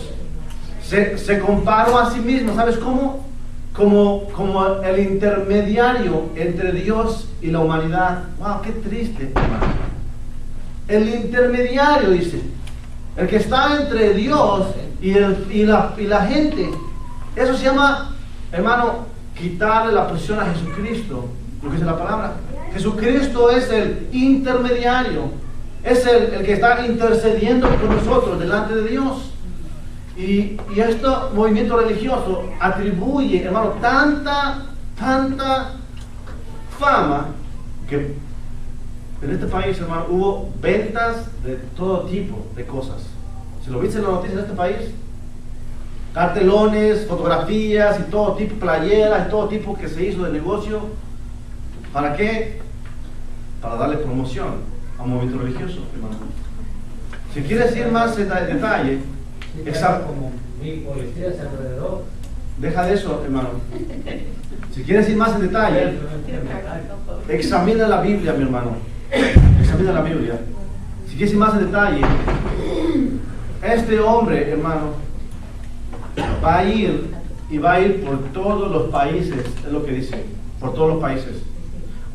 Se comparó a sí mismo, ¿sabes cómo? Como el intermediario entre Dios y la humanidad. ¡Wow! ¡Qué triste, hermano! El intermediario, dice, el que está entre Dios y la gente. Eso se llama, hermano, quitarle la presión a Jesucristo, lo que dice la palabra. Jesucristo es el intermediario, es el que está intercediendo por nosotros delante de Dios. Y este movimiento religioso atribuye, hermano, tanta fama, que en este país, hermano, hubo ventas de todo tipo de cosas. Si lo viste en las noticias de este país, cartelones, fotografías y todo tipo, playeras y todo tipo que se hizo de negocio. ¿Para qué? Para darle promoción a un movimiento religioso, hermano. Si quieres ir más en detalle, como 1000 policías alrededor. Deja de eso, hermano. Si quieres ir más en detalle, examina la Biblia, mi hermano. Examina la Biblia. Si quieres ir más en detalle, este hombre, hermano, va a ir por todos los países, es lo que dice, por todos los países.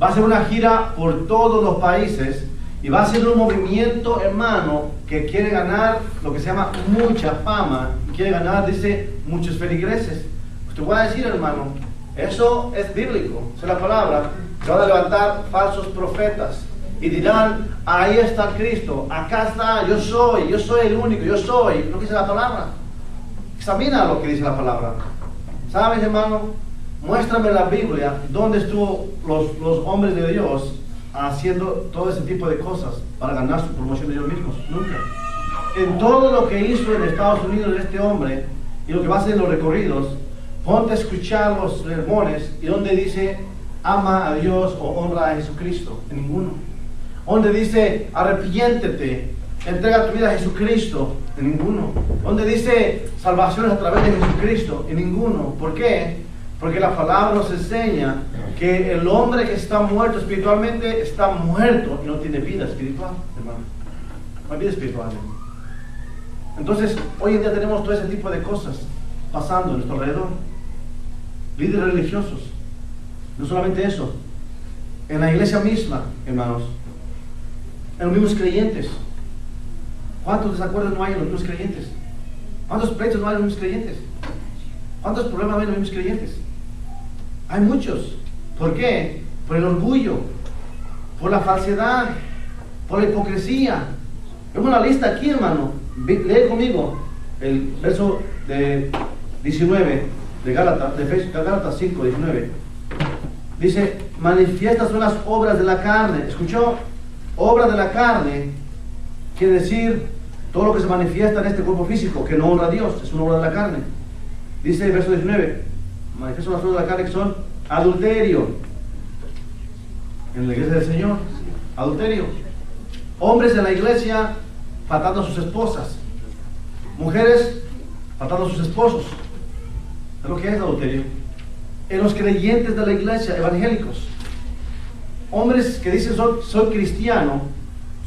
Va a hacer una gira por todos los países y va a hacer un movimiento, hermano, que quiere ganar lo que se llama mucha fama, y quiere ganar, dice, muchos feligreses. Pues te voy a decir, hermano, eso es bíblico, esa es la palabra. Se van a levantar falsos profetas y dirán: ahí está Cristo, acá está, yo soy el único, yo soy lo que dice la palabra. Examina lo que dice la palabra. ¿Sabes, hermano? Muéstrame en la Biblia dónde estuvo los hombres de Dios haciendo todo ese tipo de cosas para ganar su promoción de ellos mismos. Nunca. En todo lo que hizo en Estados Unidos este hombre y lo que va a hacer en los recorridos, ponte a escuchar los sermones y donde dice ama a Dios o honra a Jesucristo. En ninguno. Donde dice arrepiéntete, entrega tu vida a Jesucristo, En ninguno. ¿Dónde dice salvación a través de Jesucristo? En ninguno. ¿Por qué? Porque la palabra nos enseña que el hombre que está muerto espiritualmente está muerto y no tiene vida espiritual, hermano. No hay vida espiritual. Entonces, hoy en día tenemos todo ese tipo de cosas pasando a nuestro alrededor. Líderes religiosos. No solamente eso. En la iglesia misma, hermanos. En los mismos creyentes. ¿Cuántos desacuerdos no hay en los mismos creyentes? ¿Cuántos pleitos no hay en los mismos creyentes? ¿Cuántos problemas hay en los mismos creyentes? Hay muchos. ¿Por qué? Por el orgullo, por la falsedad, por la hipocresía. Vemos una lista aquí, hermano. Lee conmigo el verso de 19 de Gálatas 5, 19. Dice, manifiestas son las obras de la carne. ¿Escuchó? Obras de la carne quiere decir todo lo que se manifiesta en este cuerpo físico que no honra a Dios, es una obra de la carne. Dice el verso 19, manifiestan las obras de la carne que son adulterio. En la iglesia del Señor, adulterio. Hombres en la iglesia faltando a sus esposas. Mujeres faltando a sus esposos. Es lo que es adulterio. En los creyentes de la iglesia, evangélicos. Hombres que dicen, soy cristiano,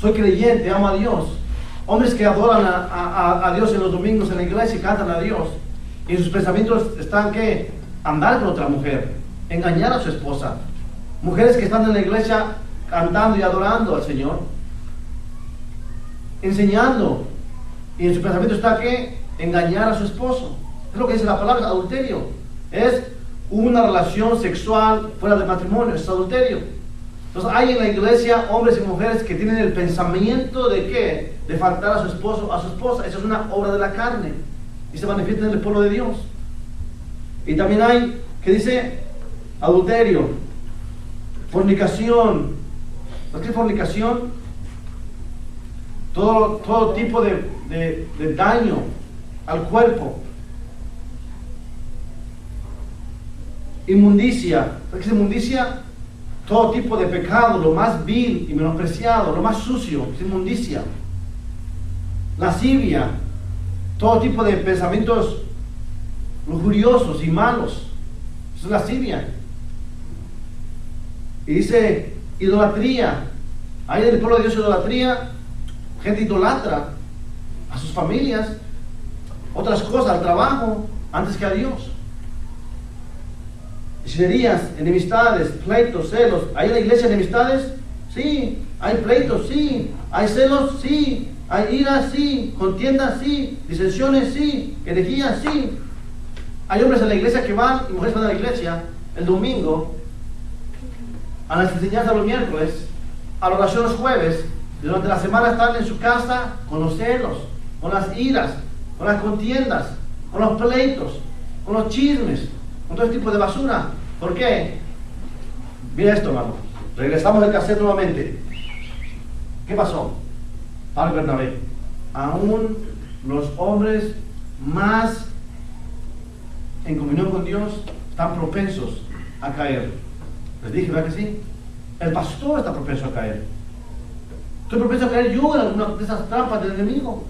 soy creyente, amo a Dios. Hombres que adoran a Dios en los domingos en la iglesia y cantan a Dios. Y en sus pensamientos están que andar con otra mujer, engañar a su esposa. Mujeres que están en la iglesia cantando y adorando al Señor, enseñando. Y en su pensamiento está que engañar a su esposo. Es lo que dice la palabra, adulterio. Es una relación sexual fuera del matrimonio, es adulterio. Entonces hay en la iglesia hombres y mujeres que tienen el pensamiento de ¿qué? De faltar a su esposo, a su esposa. Esa es una obra de la carne y se manifiesta en el pueblo de Dios. Y también hay que dice adulterio, fornicación. ¿Qué es fornicación? Todo tipo de daño al cuerpo. Inmundicia. ¿Qué es inmundicia? Todo tipo de pecado, lo más vil y menospreciado, lo más sucio, es inmundicia. Lascivia, todo tipo de pensamientos lujuriosos y malos, eso es lascivia. Y dice idolatría. Hay en el pueblo de Dios idolatría, gente idolatra a sus familias, otras cosas, al trabajo, antes que a Dios. Hechicerías, enemistades, pleitos, celos. ¿Hay en la iglesia enemistades? Sí. ¿Hay pleitos? Sí. ¿Hay celos? Sí. ¿Hay ira? Sí. ¿Contiendas? Sí. ¿Disensiones? Sí. ¿Herejías? Sí. Hay hombres en la iglesia que van y mujeres van a la iglesia el domingo, a las enseñanzas los miércoles, a la oración los jueves, y durante la semana están en su casa con los celos, con las iras, con las contiendas, con los pleitos, con los chismes, con todo este tipo de basura. ¿Por qué? Mira esto, hermano. Regresamos al cassette nuevamente. ¿Qué pasó? Pablo y Bernabé. Aún los hombres más en comunión con Dios están propensos a caer. Les dije, ¿verdad que sí? El pastor está propenso a caer. Estoy propenso a caer yo en alguna de esas trampas del enemigo.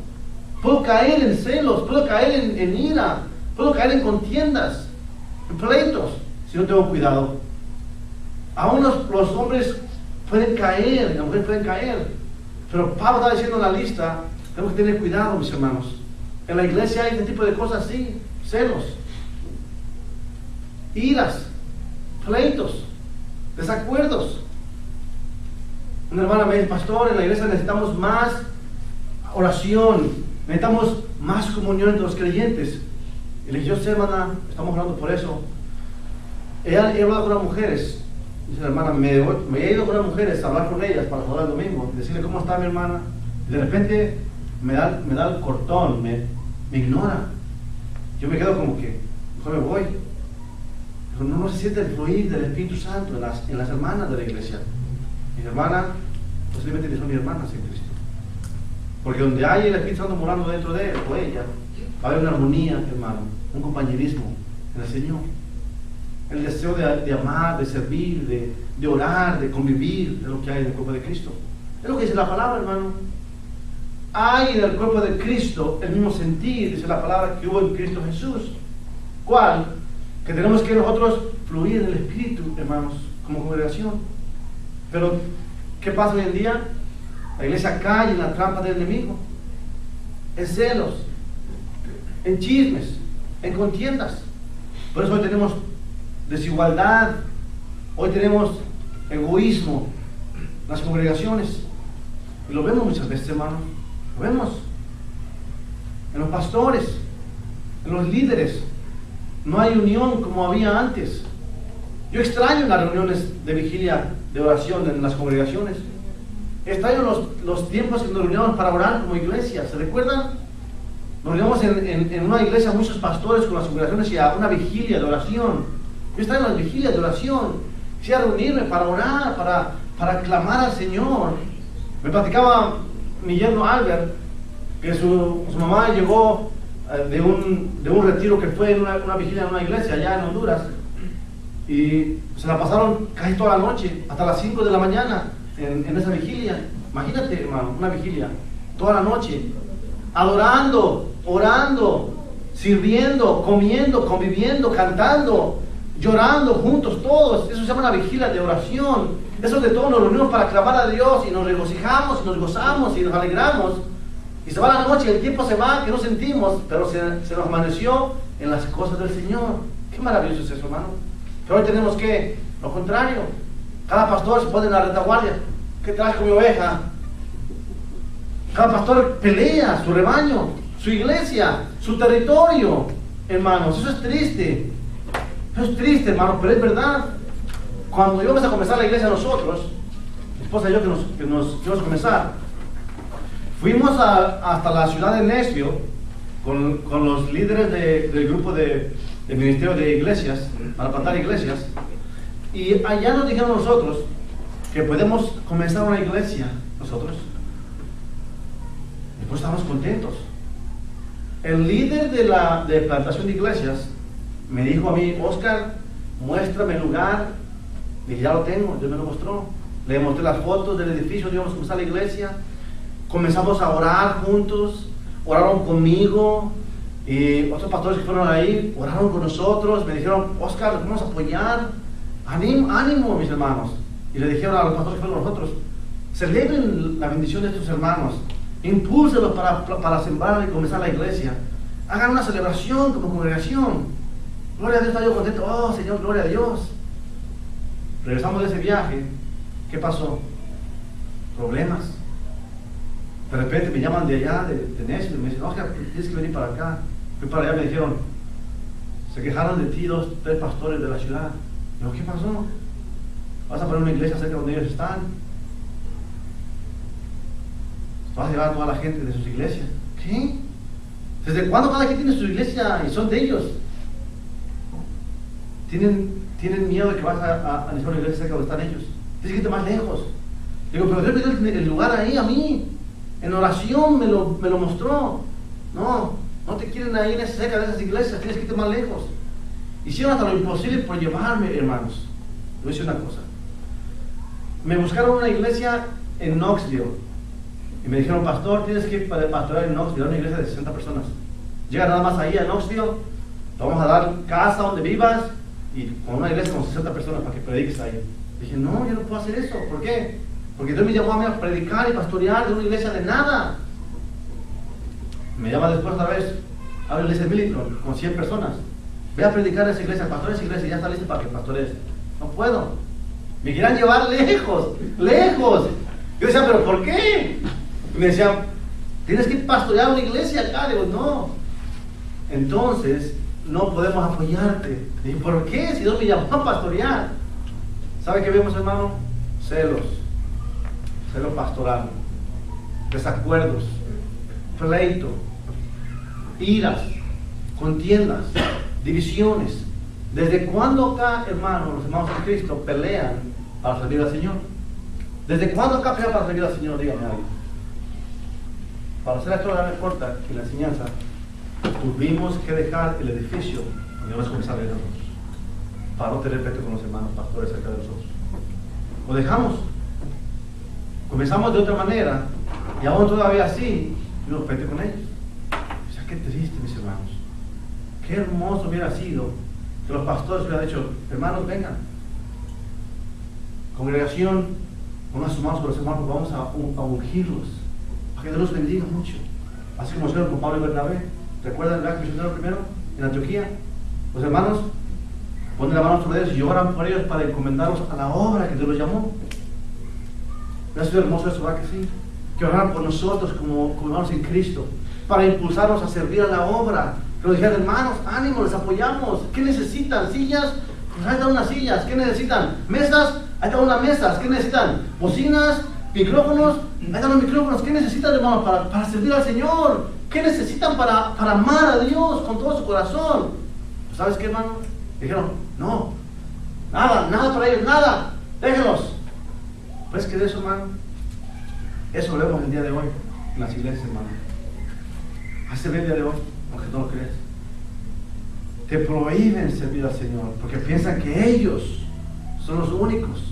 Puedo caer en celos, puedo caer en ira, puedo caer en contiendas, en pleitos, si no tengo cuidado. Aún los hombres pueden caer, las mujeres pueden caer. Pero Pablo está diciendo en la lista, tenemos que tener cuidado, mis hermanos. En la iglesia hay este tipo de cosas así, celos, iras, pleitos, desacuerdos. Una hermana me dice, pastor, en la iglesia necesitamos más oración, necesitamos más comunión entre los creyentes. Y le dije, yo sé, hermana, estamos hablando por eso. He hablado con las mujeres. Dice la hermana, me he ido con las mujeres a hablar con ellas para hablar el domingo, decirle cómo está mi hermana. Y de repente me da el cortón, me ignora. Yo me quedo como que, mejor me voy. Pero no se siente el fluir del Espíritu Santo en las hermanas de la iglesia. Mi hermana, posiblemente que son mis hermanas en Cristo. Porque donde hay el Espíritu Santo morando dentro de él o ella, va a haber una armonía, hermano, un compañerismo en el Señor. El deseo de amar, de servir, de orar, de convivir, es lo que hay en el cuerpo de Cristo. Es lo que dice la palabra, hermano. hay en el cuerpo de Cristo el mismo sentir, dice la palabra, que hubo en Cristo Jesús. ¿Cuál? Que tenemos que nosotros fluir en el Espíritu, hermanos, como congregación. Pero, ¿qué pasa hoy en día? La iglesia cae en la trampa del enemigo, en celos, en chismes, en contiendas. Por eso hoy tenemos desigualdad, hoy tenemos egoísmo en las congregaciones. Y lo vemos muchas veces, hermanos. Lo vemos en los pastores, en los líderes. No hay unión como había antes. Yo extraño las reuniones de vigilia, de oración en las congregaciones. Extraño los tiempos que nos reuníamos para orar como iglesia. ¿Se recuerdan? Nos reuníamos en una iglesia, muchos pastores con las congregaciones, y a una vigilia de oración. Yo estaba en las vigilias de oración. Quisiera reunirme para orar, para clamar al Señor. Me platicaba mi yerno Albert que su mamá llegó de un retiro que fue en una vigilia en una iglesia allá en Honduras, y se la pasaron casi toda la noche, hasta las 5 de la mañana en esa vigilia. Imagínate, hermano, una vigilia toda la noche, adorando, orando, sirviendo, comiendo, conviviendo, cantando, llorando juntos todos. Eso se llama una vigilia de oración. Eso de todos nos reunimos para clamar a Dios, y nos regocijamos, y nos gozamos, y nos alegramos. Y se va la noche, el tiempo se va, que no sentimos, pero se nos amaneció en las cosas del Señor. Qué maravilloso es eso, hermano. Pero hoy tenemos que, lo contrario, cada pastor se pone en la retaguardia. ¿Qué traes con mi oveja? Cada pastor pelea su rebaño, su iglesia, su territorio, hermanos. Eso es triste. Eso es triste, hermano, pero es verdad. Cuando íbamos a comenzar la iglesia nosotros, mi esposa y yo que nos íbamos a comenzar, fuimos hasta la ciudad de Nashville con los líderes del grupo de ministerio de iglesias, para plantar iglesias, y allá nos dijeron nosotros que podemos comenzar una iglesia nosotros. Y pues estábamos contentos. El líder de plantación de iglesias me dijo a mí: Oscar, muéstrame el lugar. Y ya lo tengo, Dios me lo mostró. Le mostré las fotos del edificio donde íbamos a comenzar la iglesia. Comenzamos a orar juntos, oraron conmigo, y otros pastores que fueron ahí oraron con nosotros. Me dijeron: Oscar, los vamos a apoyar, ánimo mis hermanos. Y le dijeron a los pastores que fueron con nosotros: celebren la bendición de estos hermanos, impúlsenlos para sembrar y comenzar la iglesia, hagan una celebración como congregación. Gloria a Dios, estaba yo contento. Oh Señor, gloria a Dios. Regresamos de ese viaje. ¿Qué pasó? Problemas. De repente me llaman de allá, de Nashville, me dicen: Oscar, tienes que venir para acá. Fui para allá, me dijeron: se quejaron de ti 2, 3 pastores de la ciudad. Digo: ¿qué pasó? ¿Vas a poner una iglesia cerca donde ellos están? ¿Vas a llevar a toda la gente de sus iglesias? ¿Qué? ¿Desde cuándo cada quien tiene su iglesia y son de ellos? Tienen miedo de que vas a iniciar una iglesia cerca donde están ellos. Tienes que irte más lejos. Digo: pero Dios me dio el lugar ahí a mí. En oración me lo mostró. No te quieren ahí en cerca de esas iglesias, tienes que irte más lejos. Hicieron hasta lo imposible por llevarme, hermanos. Yo hice una cosa. Me buscaron una iglesia en Knoxville y me dijeron: pastor, tienes que pastorear en Knoxville, una iglesia de 60 personas. Llega nada más ahí a Knoxville, te vamos a dar casa donde vivas, y con una iglesia con 60 personas para que prediques ahí. Dije: no, yo no puedo hacer eso. ¿Por qué? Porque Dios me llamó a mí a predicar y pastorear de una iglesia de nada. Me llama después otra vez a la iglesia de Millington con 100 personas. Ve a predicar a esa iglesia, pastor esa iglesia, ya está lista para que pastorees. No puedo. Me quieran llevar lejos. Yo decía: ¿pero por qué? Y me decían: tienes que pastorear una iglesia acá. Digo: no. Entonces no podemos apoyarte. Dije: ¿por qué? Si Dios me llamó a pastorear. ¿Sabe qué vemos, hermano? Celo pastoral, desacuerdos, pleito, iras, contiendas, divisiones. ¿Desde cuándo acá, hermanos, los hermanos de Cristo pelean para servir al Señor? ¿Desde cuándo acá pelean para servir al Señor? Díganme algo. Para hacer esto de la corta y la enseñanza, tuvimos que dejar el edificio donde vamos a comenzar a ver nosotros, para no tener pleito con los hermanos pastores cerca de nosotros. Lo dejamos. Comenzamos de otra manera, y aún todavía así y no vete con ellos. O sea, qué triste, mis hermanos. Qué hermoso hubiera sido que los pastores hubieran dicho, hermanos, vengan. Congregación, unas manos con los hermanos, vamos a ungirlos, para que Dios los bendiga mucho. Así como hicieron con Pablo y Bernabé. ¿Recuerdan el viaje misionero primero en Antioquía? Los hermanos ponen la mano sobre ellos y lloran por ellos para encomendarlos a la obra que Dios los llamó. ¿No ha sido hermoso eso, verdad que sí? Que oraran por nosotros como hermanos en Cristo, para impulsarnos a servir a la obra. Que nos dijeran, hermanos, ánimo, les apoyamos. ¿Qué necesitan? ¿Sillas? Pues ahí están unas sillas. ¿Qué necesitan? ¿Mesas? Ahí están unas mesas. ¿Qué necesitan? ¿Bocinas? ¿Micrófonos? Ahí están los micrófonos. ¿Qué necesitan, hermanos, para servir al Señor? ¿Qué necesitan para amar a Dios con todo su corazón? Pues, ¿sabes qué, hermano? Dijeron, no, nada para ellos, nada, déjenlos. ¿Puedes creer eso, hermano? Eso lo vemos el día de hoy en las iglesias, hermano. Hace el día de hoy, aunque no lo crees. Te prohíben servir al Señor porque piensan que ellos son los únicos.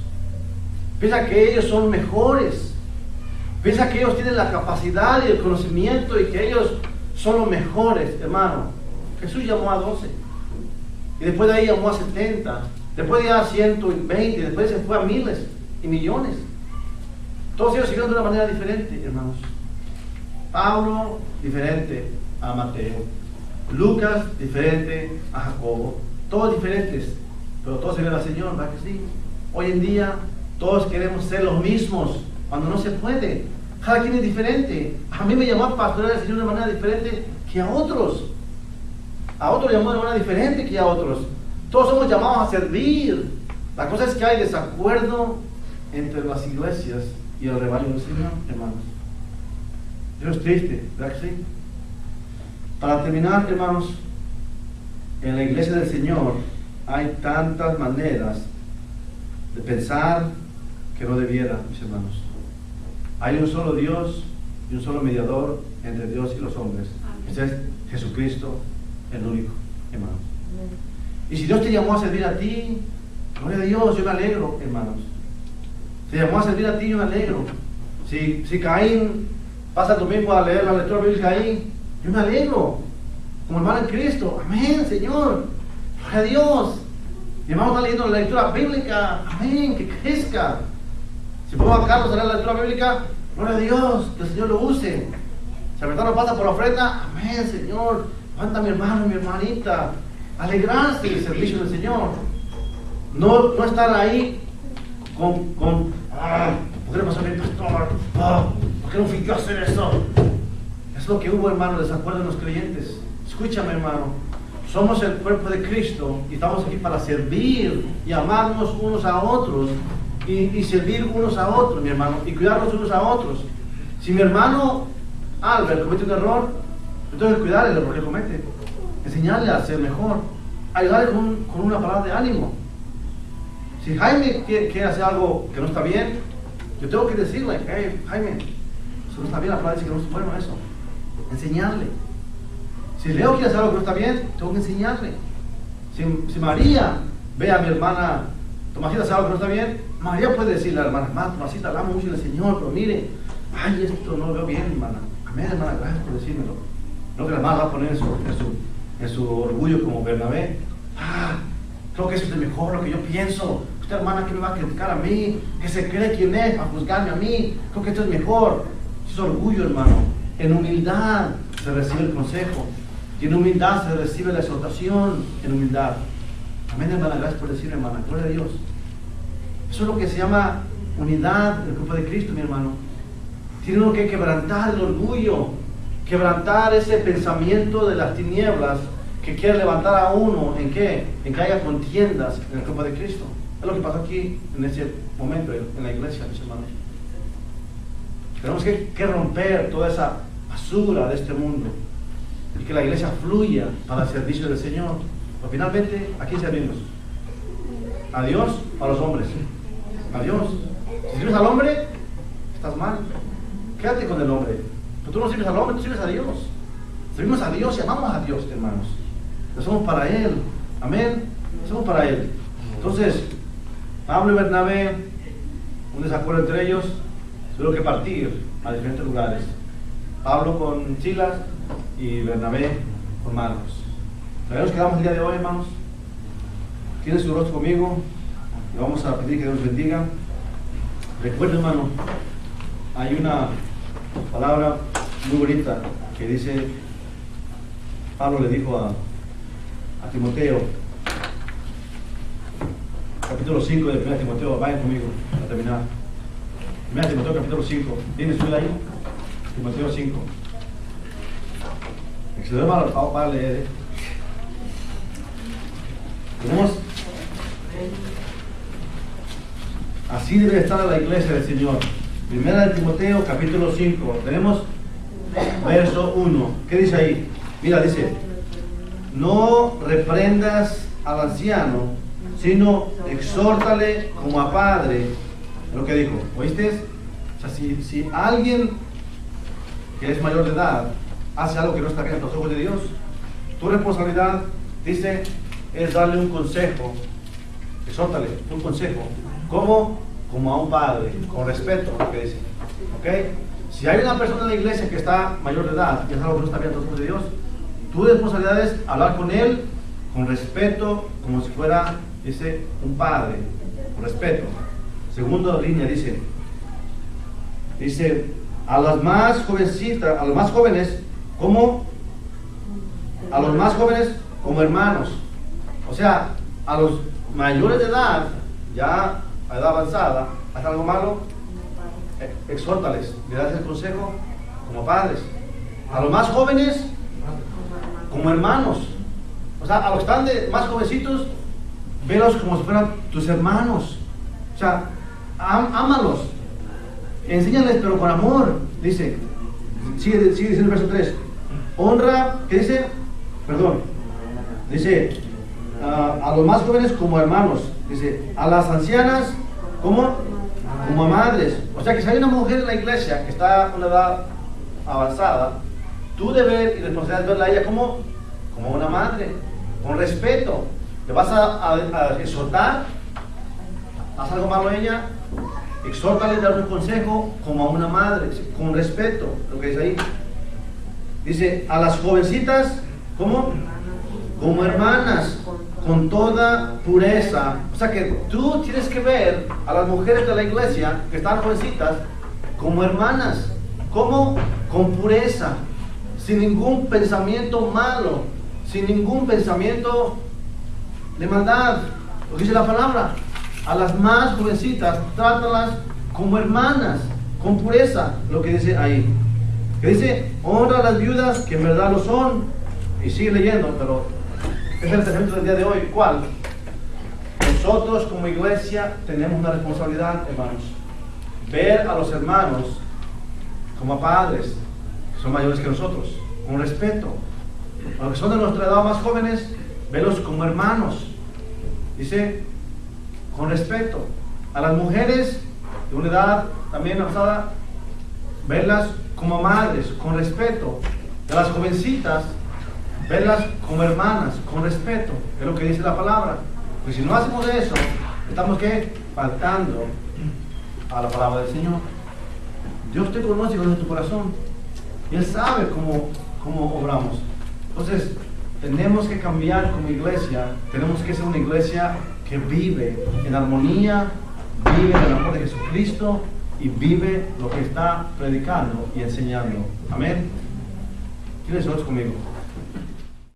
Piensan que ellos son mejores. Piensan que ellos tienen la capacidad y el conocimiento y que ellos son los mejores, hermano. Jesús llamó a 12. Y después de ahí llamó a 70. Después de ahí a 120. Después se fue a miles y millones. Todos ellos siguieron de una manera diferente, hermanos. Pablo, diferente a Mateo. Lucas, diferente a Jacobo. Todos diferentes, pero todos sirven al Señor, ¿verdad que sí? Hoy en día, todos queremos ser los mismos, cuando no se puede. Cada quien es diferente. A mí me llamó a pastorear al Señor de manera diferente que a otros. A otros llamó de manera diferente que a otros. Todos somos llamados a servir. La cosa es que hay desacuerdo entre las iglesias y el rebaño del Señor, hermanos. Eso es triste, ¿verdad que sí? Para terminar, hermanos, en la iglesia del Señor hay tantas maneras de pensar que no debiera, mis hermanos. Hay un solo Dios y un solo mediador entre Dios y los hombres. Ese es Jesucristo, el único, hermanos. Y si Dios te llamó a servir a ti, gloria a Dios, yo me alegro, hermanos. Te llamó a servir a ti, yo me alegro. Si Caín pasa el domingo a leer la lectura bíblica ahí, yo me alegro. Como hermano en Cristo, amén, Señor. Gloria a Dios. Mi hermano está leyendo la lectura bíblica, amén, que crezca. Si pongo a Carlos a leer la lectura bíblica, gloria a Dios, que el Señor lo use. Si el hermano pasa por la ofrenda, amén, Señor. Levanta a mi hermano, mi hermanita. Alegrarse del servicio del Señor. No estar ahí con ¿por qué le pasó a mi pastor? ¿Por qué no fui yo a hacer eso? Es lo que hubo, hermano, desacuerdo en los creyentes. Escúchame, hermano. Somos el cuerpo de Cristo y estamos aquí para servir y amarnos unos a otros y servir unos a otros, mi hermano, y cuidarnos unos a otros. Si mi hermano Albert comete un error, entonces cuidar el error que comete, enseñarle a ser mejor, ayudarle con una palabra de ánimo. Si Jaime quiere hacer algo que no está bien, yo tengo que decirle, hey, Jaime, eso no está bien, la palabra dice que no es bueno eso. Enseñarle. Si Leo quiere hacer algo que no está bien, tengo que enseñarle. Si María ve a mi hermana Tomasita hacer algo que no está bien, María puede decirle a la hermana, Tomasita, la amo mucho del Señor, pero mire, ay, esto no lo veo bien, hermana. Amén, hermana, gracias por decírmelo. No que la hermana va a poner en su orgullo como Bernabé. Creo que eso es lo mejor, lo que yo pienso. Usted, hermana, ¿qué me va a criticar a mí? ¿Qué se cree quién es a juzgarme a mí? Creo que esto es mejor. Eso es orgullo, hermano. En humildad se recibe el consejo. Y en humildad se recibe la exhortación. En humildad. Amén, hermana, gracias por decirme, hermana. Gloria a Dios. Eso es lo que se llama unidad del cuerpo de Cristo, mi hermano. Tiene uno que quebrantar el orgullo. Quebrantar ese pensamiento de las tinieblas que quiere levantar a uno en que haya contiendas en el cuerpo de Cristo. Es lo que pasó aquí en ese momento en la iglesia, mis hermanos. Tenemos que romper toda esa basura de este mundo y que la iglesia fluya para el servicio del Señor. Pero finalmente, ¿a quién servimos? ¿A Dios o a los hombres? A Dios. Si sirves al hombre, estás mal. Quédate con el hombre. Pero tú no sirves al hombre, tú sirves a Dios. Servimos a Dios y amamos a Dios, hermanos. Somos para Él. Amén. Somos para Él. Entonces, Pablo y Bernabé, un desacuerdo entre ellos, tuvieron que partir a diferentes lugares. Pablo con Silas y Bernabé con Marcos. Nos quedamos el día de hoy, hermanos. Tienen su rostro conmigo y vamos a pedir que Dios bendiga. Recuerden, hermano, hay una palabra muy bonita que dice, Pablo le dijo a Timoteo, capítulo 5 de 1 Timoteo, vayan conmigo a terminar. 1 Timoteo capítulo 5, ¿tienes tú ahí? Timoteo 5. Que se duerma para leer. Tenemos, así debe estar la iglesia del Señor. 1 Timoteo capítulo 5, tenemos verso 1. ¿Qué dice ahí? Mira, dice, no reprendas al anciano, sino exhórtale como a padre. Es lo que dijo, ¿oíste? O sea, si alguien que es mayor de edad hace algo que no está bien a los ojos de Dios, tu responsabilidad, dice, es darle un consejo. Exhórtale, un consejo. ¿Cómo? Como a un padre, con respeto, lo que dice. ¿Ok? Si hay una persona en la iglesia que está mayor de edad y hace algo que no está bien a los ojos de Dios, tu responsabilidad es hablar con él con respeto, como si fuera, dice, un padre, con respeto. Segunda línea dice, a las más jovencitas, a los más jóvenes, como hermanos. O sea, a los mayores de edad, ya a edad avanzada, haz algo malo, exhórtales, le das el consejo como padres. A los más jóvenes, como hermanos. O sea, a los que están más jovencitos, velos como si fueran tus hermanos. O sea, ámalos, enséñales, pero con amor. Dice, sigue diciendo el verso 3. Honra, ¿qué dice? Perdón. Dice, a los más jóvenes como hermanos. Dice, a las ancianas como a madres. O sea que si hay una mujer en la iglesia que está a una edad avanzada, tu deber y responsabilidad es verla a ella como una madre, con respeto. Le vas a exhortar, haz algo malo a ella, exhórtale, dar un consejo como a una madre, con respeto, lo que dice ahí. Dice, a las jovencitas, como hermanas, con toda pureza. O sea que tú tienes que ver a las mujeres de la iglesia que están jovencitas como hermanas, como con pureza, sin ningún pensamiento malo, sin ningún pensamiento de maldad. Lo que dice la palabra, a las más jovencitas, trátalas como hermanas, con pureza, lo que dice ahí. Que dice, honra a las viudas, que en verdad lo son. Y sigue leyendo, pero es el pensamiento del día de hoy. ¿Cuál? Nosotros como iglesia tenemos una responsabilidad, hermanos. Ver a los hermanos como a padres, que son mayores que nosotros, con respeto. A los que son de nuestra edad más jóvenes, verlos como hermanos. Dice, con respeto. A las mujeres de una edad también avanzada, verlas como madres, con respeto. A las jovencitas, verlas como hermanas, con respeto. Es lo que dice la palabra. Porque si no hacemos eso, estamos ¿qué? Faltando a la palabra del Señor. Dios te conoce con tu corazón. Y Él sabe cómo obramos. Entonces, tenemos que cambiar como iglesia. Tenemos que ser una iglesia que vive en armonía, vive en el amor de Jesucristo y vive lo que está predicando y enseñando. Amén. ¿Quiénes son conmigo?